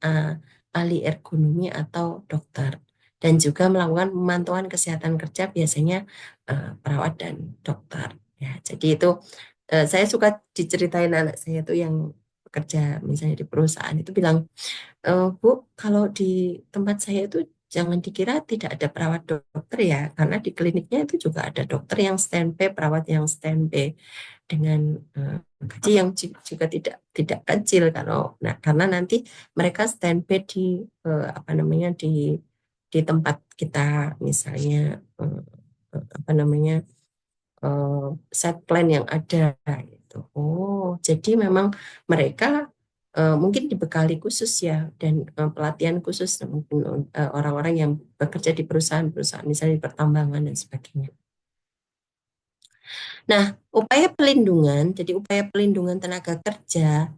ahli ergonomi atau dokter. Dan juga melakukan pemantauan kesehatan kerja biasanya perawat dan dokter. Ya, jadi itu saya suka diceritain anak saya tuh yang bekerja misalnya di perusahaan itu bilang, Bu, kalau di tempat saya itu jangan dikira tidak ada perawat dokter ya, karena di kliniknya itu juga ada dokter yang standby, perawat yang standby. dengan gaji yang juga tidak kecil karena nanti mereka standby di apa namanya di tempat kita misalnya apa namanya set plan yang ada gitu. Oh, jadi memang mereka mungkin dibekali khusus ya dan pelatihan khusus mungkin orang-orang yang bekerja di perusahaan-perusahaan misalnya di pertambangan dan sebagainya. Nah, upaya pelindungan, jadi upaya pelindungan tenaga kerja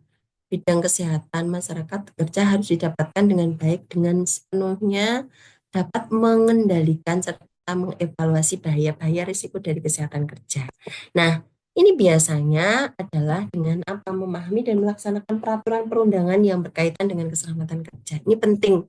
bidang kesehatan masyarakat kerja harus didapatkan dengan baik dengan sepenuhnya dapat mengendalikan serta mengevaluasi bahaya-bahaya risiko dari kesehatan kerja. Nah, ini biasanya adalah dengan apa memahami dan melaksanakan peraturan perundangan yang berkaitan dengan keselamatan kerja. Ini penting.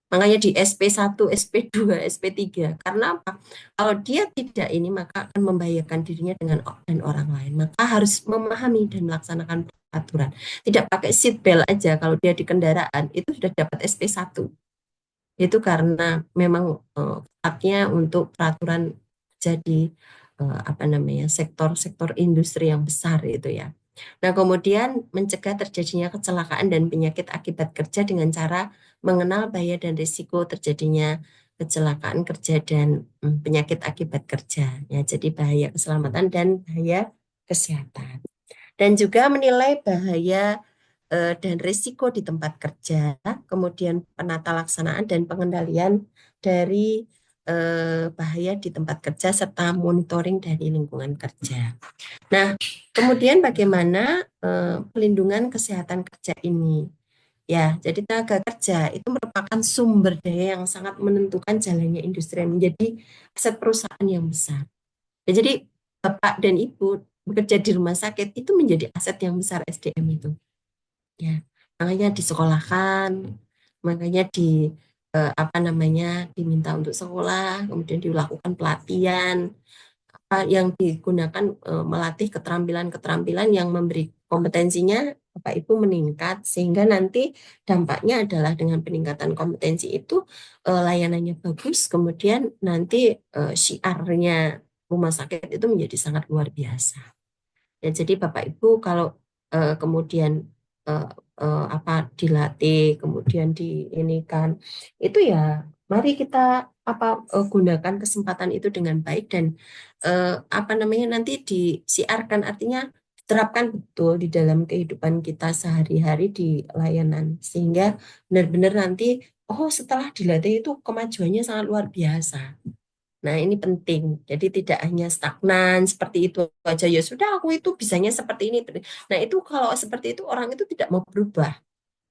Makanya di SP1, SP2, SP3. Karena apa? Kalau dia tidak ini, maka akan membahayakan dirinya dengan dan orang lain. Maka harus memahami dan melaksanakan peraturan. Tidak pakai seat belt aja kalau dia di kendaraan, itu sudah dapat SP1. Itu karena memang haknya untuk peraturan jadi apa namanya sektor-sektor industri yang besar itu ya. Nah, kemudian mencegah terjadinya kecelakaan dan penyakit akibat kerja dengan cara mengenal bahaya dan risiko terjadinya kecelakaan kerja dan penyakit akibat kerja. Ya, jadi bahaya keselamatan dan bahaya kesehatan. Dan juga menilai bahaya dan risiko di tempat kerja, kemudian penata laksanaan dan pengendalian dari bahaya di tempat kerja serta monitoring dari lingkungan kerja. Nah, kemudian bagaimana pelindungan kesehatan kerja ini? Ya, jadi tenaga kerja itu merupakan sumber daya yang sangat menentukan jalannya industri yang menjadi aset perusahaan yang besar. Ya, jadi Bapak dan Ibu bekerja di rumah sakit itu menjadi aset yang besar SDM itu. Ya, makanya disekolahkan, makanya apa namanya diminta untuk sekolah, kemudian dilakukan pelatihan, yang digunakan melatih keterampilan-keterampilan yang memberi kompetensinya Bapak Ibu meningkat sehingga nanti dampaknya adalah dengan peningkatan kompetensi itu layanannya bagus, kemudian nanti syiarnya rumah sakit itu menjadi sangat luar biasa. Ya, jadi Bapak Ibu kalau kemudian eh, apa dilatih, kemudian diinikan, itu ya mari kita apa gunakan kesempatan itu dengan baik dan apa namanya nanti disiarkan artinya diterapkan betul di dalam kehidupan kita sehari-hari di layanan sehingga benar-benar nanti oh setelah dilatih itu kemajuannya sangat luar biasa. Nah, ini penting. Jadi tidak hanya stagnan seperti itu aja. Ya sudah, aku itu bisanya seperti ini. Nah, itu kalau seperti itu orang itu tidak mau berubah.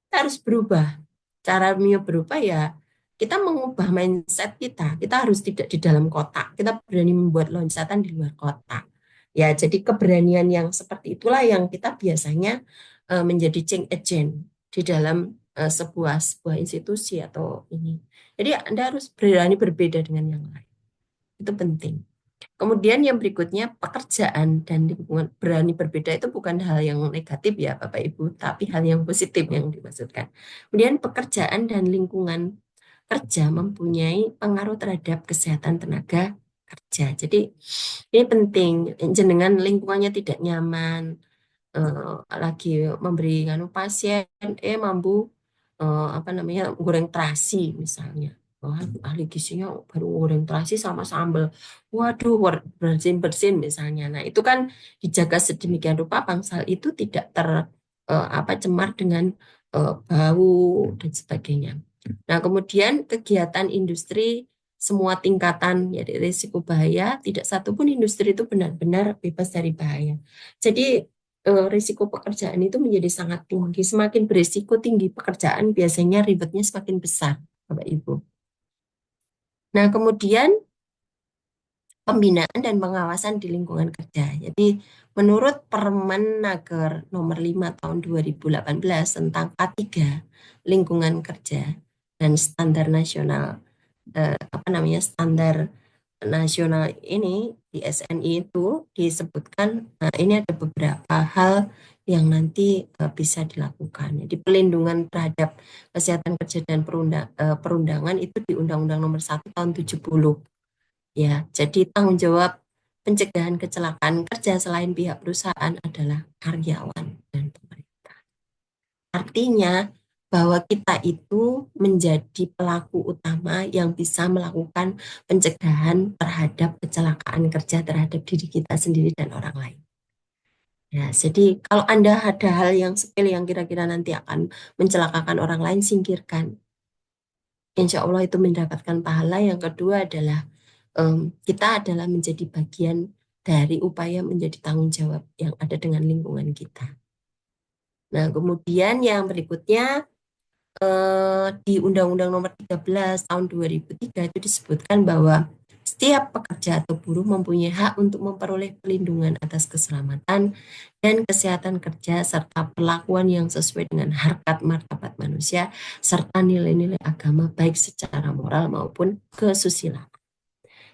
Kita harus berubah. Caranya berubah ya kita mengubah mindset kita. Kita harus tidak di dalam kotak. Kita berani membuat loncatan di luar kotak. Ya, jadi keberanian yang seperti itulah yang kita biasanya menjadi change agent di dalam sebuah sebuah institusi atau ini. Jadi Anda harus berani berbeda dengan yang lain. Itu penting. Kemudian yang berikutnya pekerjaan dan lingkungan berani berbeda itu bukan hal yang negatif ya Bapak Ibu, tapi hal yang positif yang dimaksudkan. Kemudian pekerjaan dan lingkungan kerja mempunyai pengaruh terhadap kesehatan tenaga kerja. Jadi ini penting, jenengan lingkungannya tidak nyaman, lagi memberi pasien mampu apa namanya goreng terasi misalnya. Wah, ahli gizinya baru goreng terasi sama sambal. Waduh, bersin-bersin misalnya. Nah, itu kan dijaga sedemikian rupa bangsal itu tidak apa cemar dengan bau dan sebagainya. Nah, kemudian kegiatan industri semua tingkatan ya risiko bahaya, tidak satupun industri itu benar-benar bebas dari bahaya. Jadi risiko pekerjaan itu menjadi sangat tinggi. Semakin berisiko tinggi pekerjaan, biasanya ribetnya semakin besar, Bapak Ibu. Nah, kemudian pembinaan dan pengawasan di lingkungan kerja. Jadi, menurut Permenaker nomor 5 tahun 2018 tentang K3 lingkungan kerja dan standar nasional apa namanya standar nasional ini di SNI itu disebutkan ini ada beberapa hal yang nanti bisa dilakukan. Jadi pelindungan terhadap kesehatan kerja dan perundangan itu di Undang-Undang Nomor 1 tahun 70 ya. Jadi tanggung jawab pencegahan kecelakaan kerja selain pihak perusahaan adalah karyawan dan pemerintah. Artinya bahwa kita itu menjadi pelaku utama yang bisa melakukan pencegahan terhadap kecelakaan kerja terhadap diri kita sendiri dan orang lain. Ya, jadi kalau Anda ada hal yang sepele yang kira-kira nanti akan mencelakakan orang lain, singkirkan. Insya Allah itu mendapatkan pahala. Yang kedua adalah kita adalah menjadi bagian dari upaya menjadi tanggung jawab yang ada dengan lingkungan kita. Nah, kemudian yang berikutnya di Undang-Undang Nomor 13 Tahun 2003 itu disebutkan bahwa setiap pekerja atau buruh mempunyai hak untuk memperoleh perlindungan atas keselamatan dan kesehatan kerja serta perlakuan yang sesuai dengan harkat martabat manusia serta nilai-nilai agama baik secara moral maupun kesusilaan.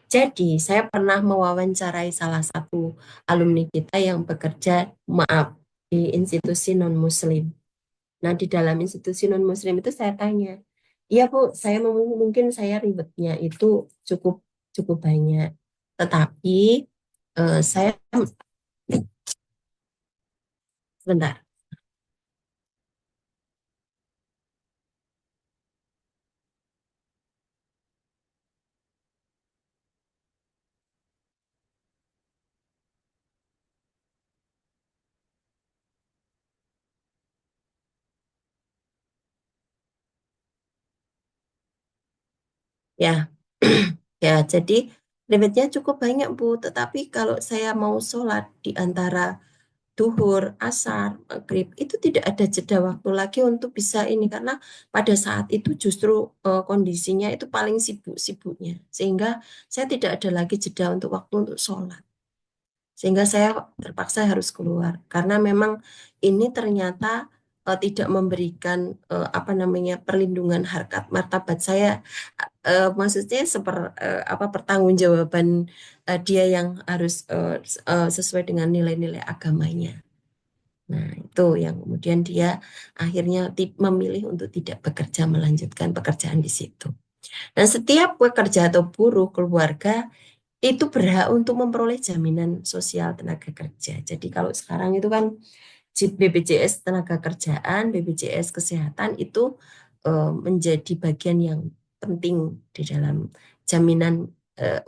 Jadi, saya pernah mewawancarai salah satu alumni kita yang bekerja, maaf, di institusi non-muslim. Nah, di dalam institusi non-muslim itu saya tanya, iya Bu, saya mungkin saya ribetnya itu cukup cukup banyak. Tetapi saya sebentar. Ya, ya, jadi limitnya cukup banyak Bu. Tetapi kalau saya mau sholat di antara duhur, asar, maghrib, itu tidak ada jeda waktu lagi untuk bisa ini. Karena pada saat itu justru kondisinya itu paling sibuk-sibuknya. Sehingga saya tidak ada lagi jeda untuk waktu untuk sholat. Sehingga saya terpaksa harus keluar. Karena memang ini ternyata tidak memberikan apa namanya perlindungan harkat martabat saya. Maksudnya apa pertanggungjawaban dia yang harus sesuai dengan nilai-nilai agamanya. Nah, itu yang kemudian dia akhirnya memilih untuk tidak bekerja, melanjutkan pekerjaan di situ. Dan setiap pekerja atau buruh keluarga itu berhak untuk memperoleh jaminan sosial tenaga kerja. Jadi kalau sekarang itu kan BPJS tenaga kerjaan, BPJS kesehatan itu menjadi bagian yang penting di dalam jaminan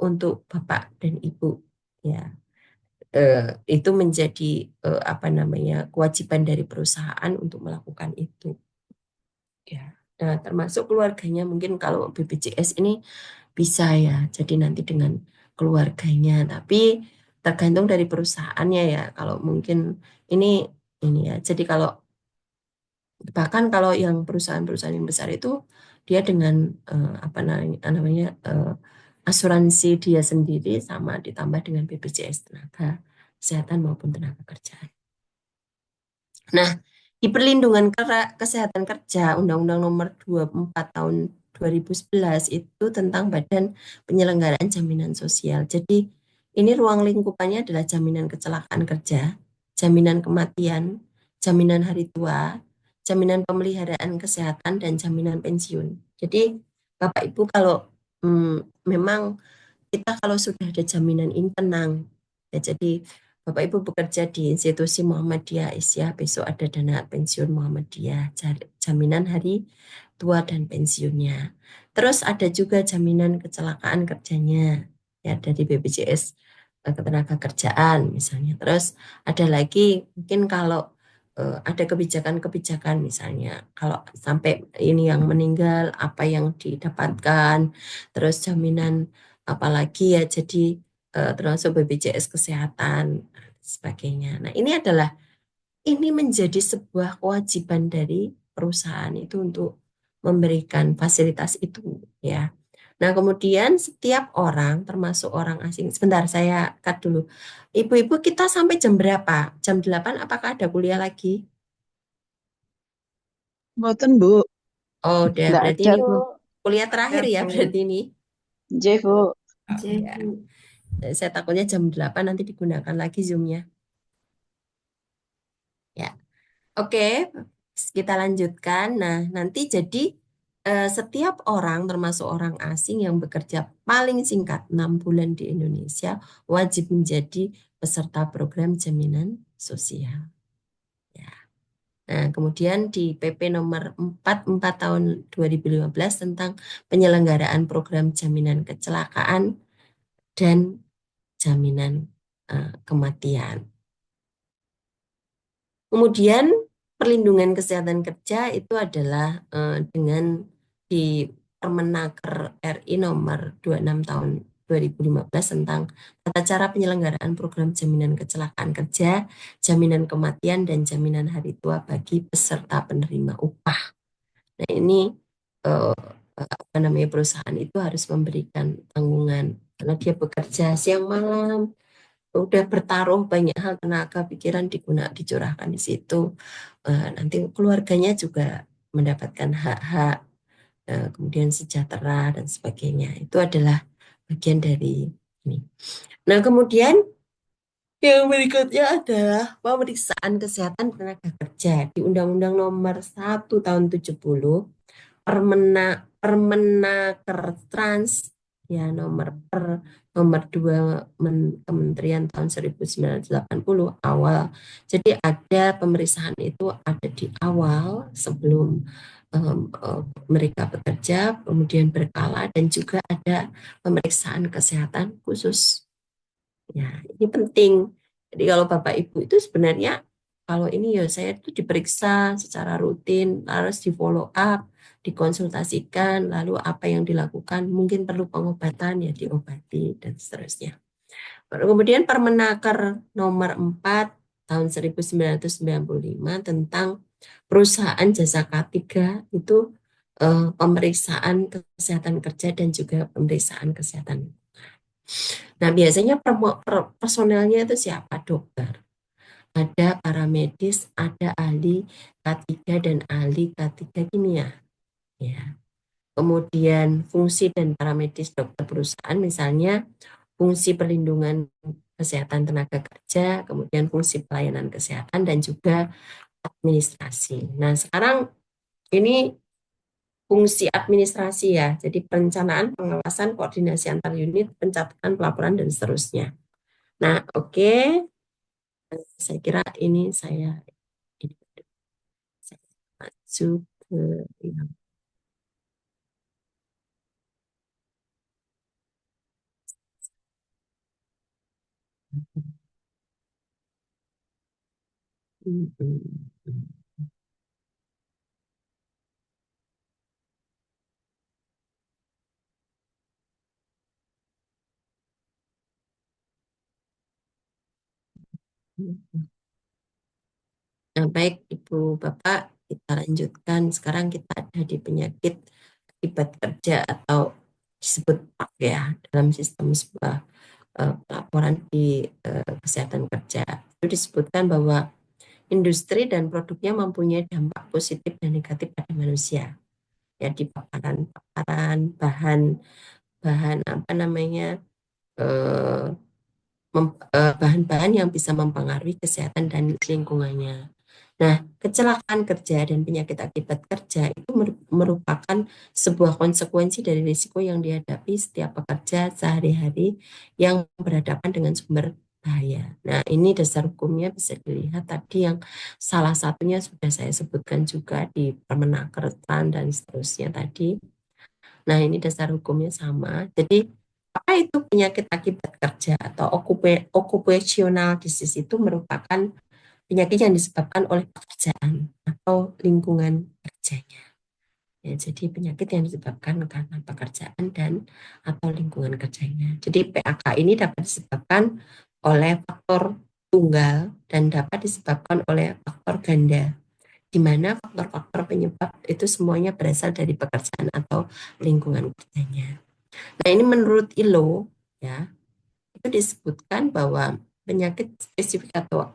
untuk Bapak dan Ibu. Ya, itu menjadi apa namanya kewajiban dari perusahaan untuk melakukan itu. Ya. Nah, termasuk keluarganya mungkin kalau BPJS ini bisa ya, jadi nanti dengan keluarganya, tapi tergantung dari perusahaannya ya. Kalau mungkin ini ini ya. Jadi kalau bahkan kalau yang perusahaan-perusahaan yang besar itu dia dengan apa namanya asuransi dia sendiri sama ditambah dengan BPJS tenaga kesehatan maupun tenaga kerja. Nah, di perlindungan kesehatan kerja Undang-Undang Nomor 24 Tahun 2011 itu tentang Badan Penyelenggaraan Jaminan Sosial. Jadi, ini ruang lingkupannya adalah jaminan kecelakaan kerja, jaminan kematian, jaminan hari tua, jaminan pemeliharaan kesehatan, dan jaminan pensiun. Jadi, Bapak Ibu kalau memang kita kalau sudah ada jaminan ini tenang. Ya, jadi Bapak Ibu bekerja di institusi Muhammadiyah Aisyah, besok ada dana pensiun Muhammadiyah, jaminan hari tua dan pensiunnya. Terus ada juga jaminan kecelakaan kerjanya ya dari BPJS Ketenagakerjaan misalnya. Terus ada lagi mungkin kalau ada kebijakan-kebijakan misalnya kalau sampai ini yang meninggal apa yang didapatkan, terus jaminan apalagi ya jadi termasuk BPJS kesehatan dan sebagainya. Nah, ini menjadi sebuah kewajiban dari perusahaan itu untuk memberikan fasilitas itu ya. Nah, kemudian setiap orang termasuk orang asing. Sebentar saya cut dulu. Ibu-ibu kita sampai jam berapa? Jam 8 apakah ada kuliah lagi? Mboten, Bu. Oh, udah Nggak berarti ada, ini Bu. kuliah terakhir ya berarti ini. J, Bu. Ya. Saya takutnya jam 8 nanti digunakan lagi Zoom-nya. Ya. Oke, kita lanjutkan. Nah, nanti jadi setiap orang termasuk orang asing yang bekerja paling singkat 6 bulan di Indonesia wajib menjadi peserta program jaminan sosial. Ya. Nah, kemudian di PP nomor 44 tahun 2015 tentang penyelenggaraan program jaminan kecelakaan dan jaminan kematian. Kemudian perlindungan kesehatan kerja itu adalah dengan di Permenaker RI nomor 26 tahun 2015 tentang tata cara penyelenggaraan program jaminan kecelakaan kerja, jaminan kematian, dan jaminan hari tua bagi peserta penerima upah. Nah, ini eh, apa namanya perusahaan itu harus memberikan tanggungan karena dia bekerja siang malam, udah bertaruh banyak hal tenaga pikiran dicurahkan di situ. Nanti keluarganya juga mendapatkan hak-hak, kemudian sejahtera dan sebagainya. Itu adalah bagian dari ini. Nah, kemudian yang berikutnya adalah pemeriksaan kesehatan tenaga kerja di Undang-Undang Nomor 1 Tahun 70, Permenaker Trans ya nomor 2 Kementerian tahun 1980 awal. Jadi ada pemeriksaan itu ada di awal sebelum mereka bekerja, kemudian berkala dan juga ada pemeriksaan kesehatan khusus. Ya, ini penting. Jadi kalau Bapak Ibu itu sebenarnya kalau ini ya saya itu diperiksa secara rutin, harus di follow up, dikonsultasikan, lalu apa yang dilakukan, mungkin perlu pengobatan ya diobati dan seterusnya. Kemudian Permenaker nomor 4 tahun 1995 tentang perusahaan jasa K3 itu pemeriksaan kesehatan kerja dan juga pemeriksaan kesehatan. Nah, biasanya personelnya itu siapa? Dokter, ada paramedis, ada ahli K3 dan ahli K3 kimia. Ya. Kemudian fungsi dan paramedis dokter perusahaan misalnya fungsi perlindungan kesehatan tenaga kerja, kemudian fungsi pelayanan kesehatan dan juga administrasi. Nah, sekarang ini fungsi administrasi ya. Jadi perencanaan, pengawasan, koordinasi antar unit, pencatatan, pelaporan dan seterusnya. Nah, oke. Saya kira ini saya maju ke yang Nah, baik Ibu Bapak, kita lanjutkan. Sekarang kita ada di penyakit akibat kerja atau disebut PAK ya dalam sistem sebuah pelaporan di kesehatan kerja. Itu disebutkan bahwa industri dan produknya mempunyai dampak positif dan negatif pada manusia. Ya di paparan bahan bahan apa namanya eh, bahan-bahan yang bisa mempengaruhi kesehatan dan lingkungannya. Nah, kecelakaan kerja dan penyakit akibat kerja itu merupakan sebuah konsekuensi dari risiko yang dihadapi setiap pekerja sehari-hari yang berhadapan dengan sumber bahaya. Nah, ini dasar hukumnya bisa dilihat tadi yang salah satunya sudah saya sebutkan juga di Permenaker TAN dan seterusnya tadi. Nah, ini dasar hukumnya sama. Jadi, apa itu penyakit akibat kerja atau occupational disease itu merupakan penyakit yang disebabkan oleh pekerjaan atau lingkungan kerjanya. Ya, jadi penyakit yang disebabkan karena pekerjaan dan atau lingkungan kerjanya. Jadi PAK ini dapat disebabkan oleh faktor tunggal dan dapat disebabkan oleh faktor ganda, di mana faktor-faktor penyebab itu semuanya berasal dari pekerjaan atau lingkungan kerjanya. Nah, ini menurut ILO ya, itu disebutkan bahwa penyakit spesifik atau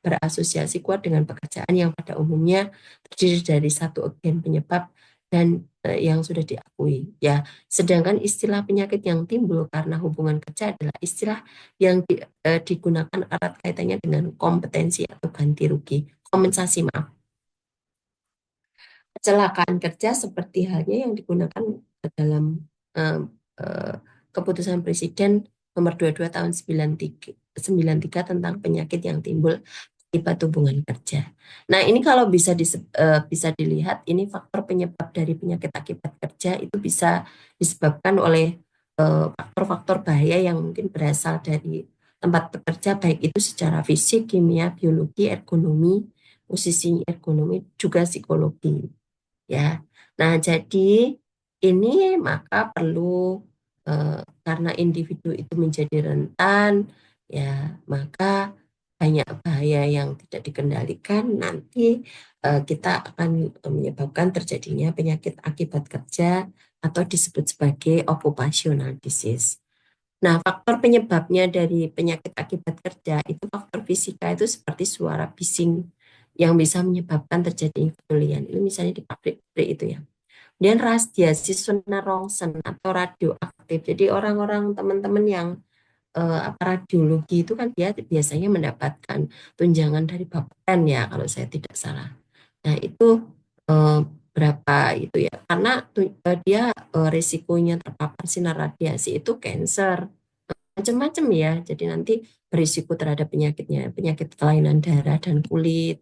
berasosiasi kuat dengan pekerjaan yang pada umumnya terdiri dari satu agen penyebab dan yang sudah diakui ya. Sedangkan istilah penyakit yang timbul karena hubungan kerja adalah istilah yang digunakan erat kaitannya dengan kompetensi atau ganti rugi, kompensasi maaf. kecelakaan kerja seperti halnya yang digunakan dalam eh, eh, keputusan Presiden nomor 22 tahun 93 tentang penyakit yang timbul akibat hubungan kerja. Nah, ini kalau bisa dilihat ini faktor penyebab dari penyakit akibat kerja itu bisa disebabkan oleh faktor-faktor bahaya yang mungkin berasal dari tempat bekerja, baik itu secara fisik, kimia, biologi, ergonomi, posisi ergonomi, juga psikologi, ya. Nah, jadi ini maka perlu karena individu itu menjadi rentan, ya, maka banyak bahaya yang tidak dikendalikan. Nanti kita akan menyebabkan terjadinya penyakit akibat kerja atau disebut sebagai occupational disease. Nah, faktor penyebabnya dari penyakit akibat kerja itu faktor fisika itu seperti suara bising yang bisa menyebabkan terjadinya ketulian. Ini misalnya di pabrik-pabrik itu ya. Dan radiasi sinar rongsen atau radioaktif. Jadi orang-orang teman-teman yang radiologi itu kan dia biasanya mendapatkan tunjangan dari Bapeten ya kalau saya tidak salah. Nah, itu eh, berapa itu ya? Karena dia risikonya terpapar sinar radiasi itu cancer, macam-macam ya. Jadi nanti berisiko terhadap penyakitnya, penyakit kelainan darah dan kulit.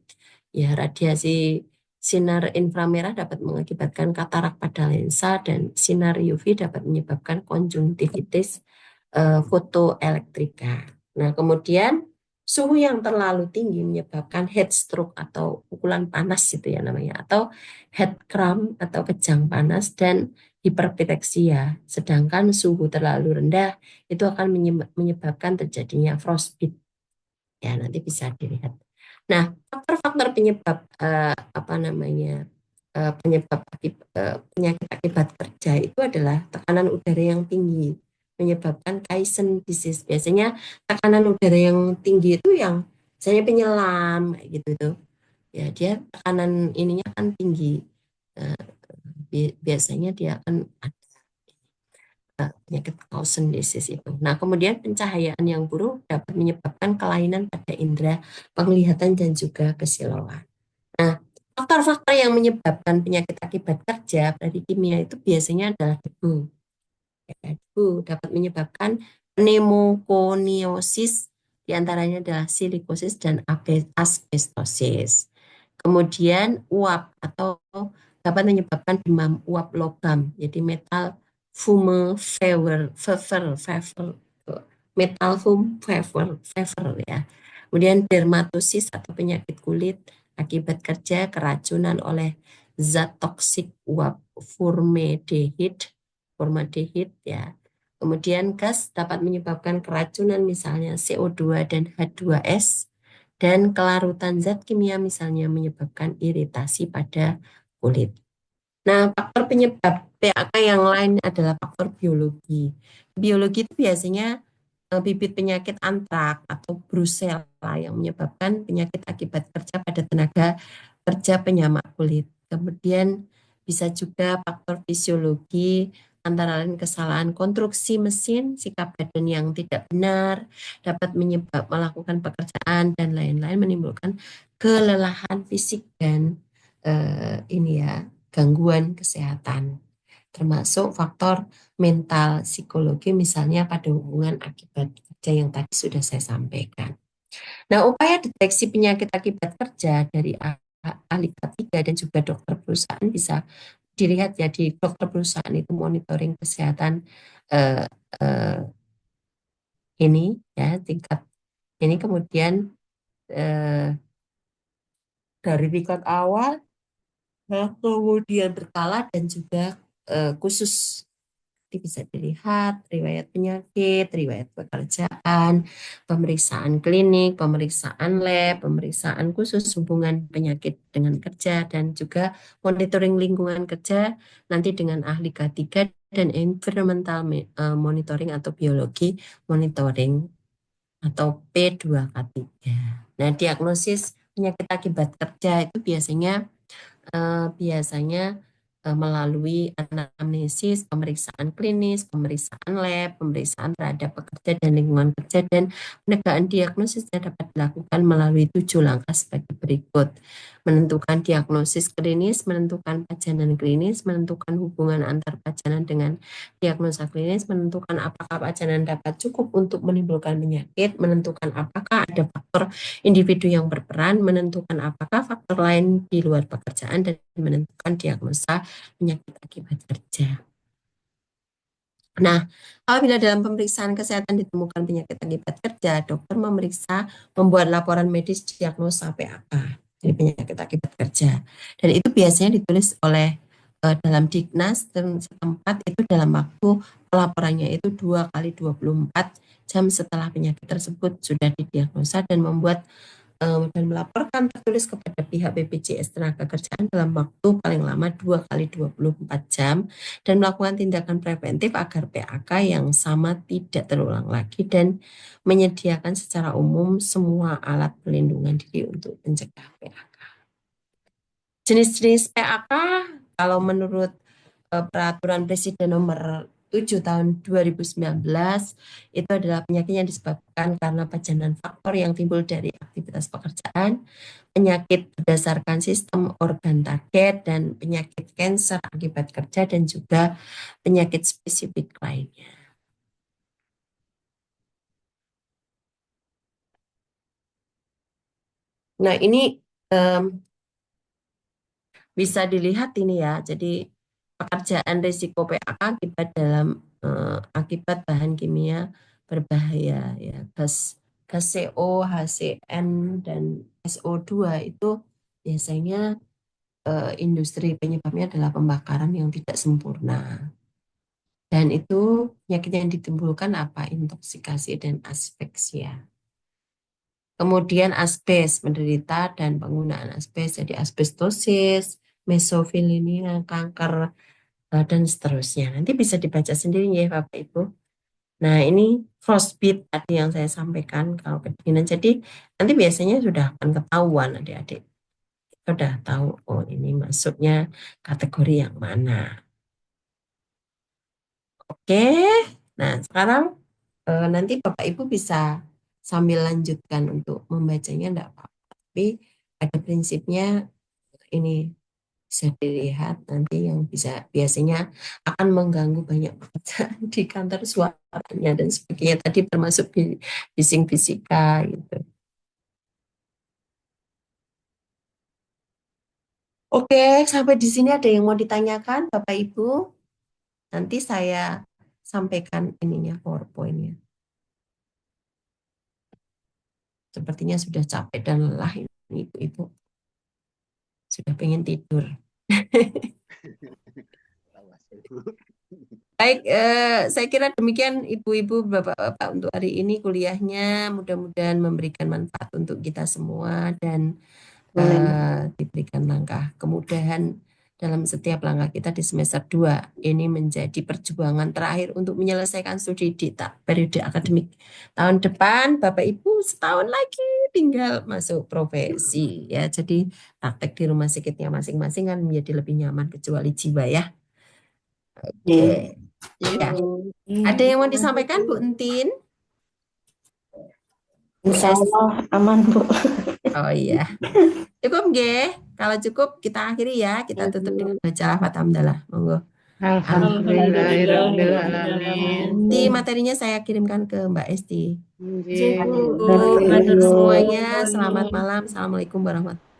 Ya, radiasi sinar inframerah dapat mengakibatkan katarak pada lensa dan sinar UV dapat menyebabkan konjungtivitis fotoelektrika. Nah, kemudian suhu yang terlalu tinggi menyebabkan heat stroke atau pukulan panas itu ya namanya, atau heat cramp atau kejang panas dan hiperpireksia. Sedangkan suhu terlalu rendah itu akan menyebabkan terjadinya frostbite. Ya, nanti bisa dilihat. Nah, faktor-faktor penyebab apa namanya penyakit akibat kerja itu adalah tekanan udara yang tinggi menyebabkan Kaizen disease. Biasanya tekanan udara yang tinggi itu yang misalnya penyelam kayak gitu tuh. Ya, dia tekanan ininya kan tinggi. Eh, Biasanya dia akan penyakit Clausen disease itu. Nah, kemudian pencahayaan yang buruk dapat menyebabkan kelainan pada indera penglihatan dan juga kesilauan. Nah, faktor-faktor yang menyebabkan penyakit akibat kerja dari kimia itu biasanya adalah debu. Ya, debu dapat menyebabkan pneumokoniosis, diantaranya adalah silikosis dan asbestosis. Kemudian uap atau dapat menyebabkan demam uap logam, jadi metal fume fever, metal fume fever ya. Kemudian dermatosis atau penyakit kulit akibat kerja keracunan oleh zat toksik uap formaldehid ya. Kemudian gas dapat menyebabkan keracunan misalnya CO2 dan H2S, dan kelarutan zat kimia misalnya menyebabkan iritasi pada kulit. Nah, faktor penyebab PAK yang lain adalah faktor biologi. Biologi itu biasanya bibit penyakit antrak atau brusela yang menyebabkan penyakit akibat kerja pada tenaga kerja penyamak kulit. Kemudian bisa juga faktor fisiologi antara lain kesalahan konstruksi mesin, sikap badan yang tidak benar, dapat melakukan pekerjaan dan lain-lain menimbulkan kelelahan fisik dan ini ya gangguan kesehatan, termasuk faktor mental psikologi misalnya pada hubungan akibat kerja yang tadi sudah saya sampaikan. Nah, upaya deteksi penyakit akibat kerja dari ahli K3 dan juga dokter perusahaan bisa dilihat ya di dokter perusahaan itu monitoring kesehatan eh, eh, ini ya tingkat ini kemudian eh, dari tingkat awal. Nah, kemudian berkala dan juga khusus. Jadi bisa dilihat riwayat penyakit, riwayat pekerjaan, pemeriksaan klinik, pemeriksaan lab, pemeriksaan khusus hubungan penyakit dengan kerja, dan juga monitoring lingkungan kerja nanti dengan ahli K3 dan environmental monitoring atau biologi monitoring atau P2K3. Nah, diagnosis penyakit akibat kerja itu biasanya melalui anamnesis, pemeriksaan klinis, pemeriksaan lab, pemeriksaan terhadap pekerja dan lingkungan kerja, dan penegakan diagnosisnya dapat dilakukan melalui 7 langkah sebagai berikut. Menentukan diagnosis klinis, menentukan pajanan klinis, menentukan hubungan antar pajanan dengan diagnosa klinis, menentukan apakah pajanan dapat cukup untuk menimbulkan penyakit, menentukan apakah ada faktor individu yang berperan, menentukan apakah faktor lain di luar pekerjaan, dan menentukan diagnosa penyakit akibat kerja. Nah, apabila dalam pemeriksaan kesehatan ditemukan penyakit akibat kerja, dokter membuat laporan medis diagnosa PAK, jadi penyakit akibat kerja. Dan itu biasanya ditulis oleh dalam Dignas dan setempat itu dalam waktu pelaporannya itu 2 kali 24 jam setelah penyakit tersebut sudah didiagnosa, dan dan melaporkan tertulis kepada pihak BPJS Tenagakerjaan dalam waktu paling lama 2 kali 24 jam, dan melakukan tindakan preventif agar PAK yang sama tidak terulang lagi, dan menyediakan secara umum semua alat pelindungan diri untuk mencegah PAK. Jenis-jenis PAK kalau menurut Peraturan Presiden Nomor 7 tahun 2019 itu adalah penyakit yang disebabkan karena pajanan faktor yang timbul dari aktivitas pekerjaan, penyakit berdasarkan sistem organ target, dan penyakit kanker akibat kerja, dan juga penyakit spesifik lainnya. Nah, ini bisa dilihat ini ya. Jadi pekerjaan risiko PAK akibat bahan kimia berbahaya ya, gas CO, HCN, dan SO2 itu biasanya industri penyebabnya adalah pembakaran yang tidak sempurna. Dan itu penyakit yang ditimbulkan apa? Intoksikasi dan aspeksia. Kemudian asbes, menderita dan penggunaan asbes, jadi asbestosis, mesofilia, kanker, dan seterusnya. Nanti bisa dibaca sendiri ya Bapak Ibu. Nah, ini frostbite tadi yang saya sampaikan kalau kedinginan. Jadi nanti biasanya sudah akan ketahuan adik-adik. Kita sudah tahu, oh ini masuknya kategori yang mana. Oke, nah sekarang nanti Bapak Ibu bisa sambil lanjutkan untuk membacanya, enggak apa-apa. Tapi pada prinsipnya ini bisa dilihat nanti yang bisa biasanya akan mengganggu banyak pekerjaan di kantor, suaranya dan sebagainya tadi termasuk bising fisika gitu. Oke, sampai di sini ada yang mau ditanyakan Bapak Ibu? Nanti saya sampaikan ininya PowerPoint-nya. Sepertinya sudah capek dan lelah ini Ibu-ibu. Sudah pengen tidur. Baik, saya kira demikian Ibu-ibu, Bapak-bapak untuk hari ini kuliahnya. Mudah-mudahan memberikan manfaat untuk kita semua, dan diberikan langkah kemudahan dalam setiap langkah kita di semester 2. Ini menjadi perjuangan terakhir untuk menyelesaikan studi di periode akademik tahun depan. Bapak Ibu setahun lagi tinggal masuk profesi ya. Jadi praktek di rumah sakitnya masing-masing kan menjadi lebih nyaman kecuali jiwa ya. Oke. Ya. Ada yang mau disampaikan Bu Entin? Insya Allah aman, Bu. Oh iya. Cukup nggih? Kalau cukup kita akhiri ya. Kita tutup dengan baca lafaz hamdalah. Monggo. Alhamdulillahirrahmanirrahim. Nanti materinya saya kirimkan ke Mbak Esti. Nggih. Bu, semuanya selamat malam. Assalamualaikum warahmatullahi wabarakatuh.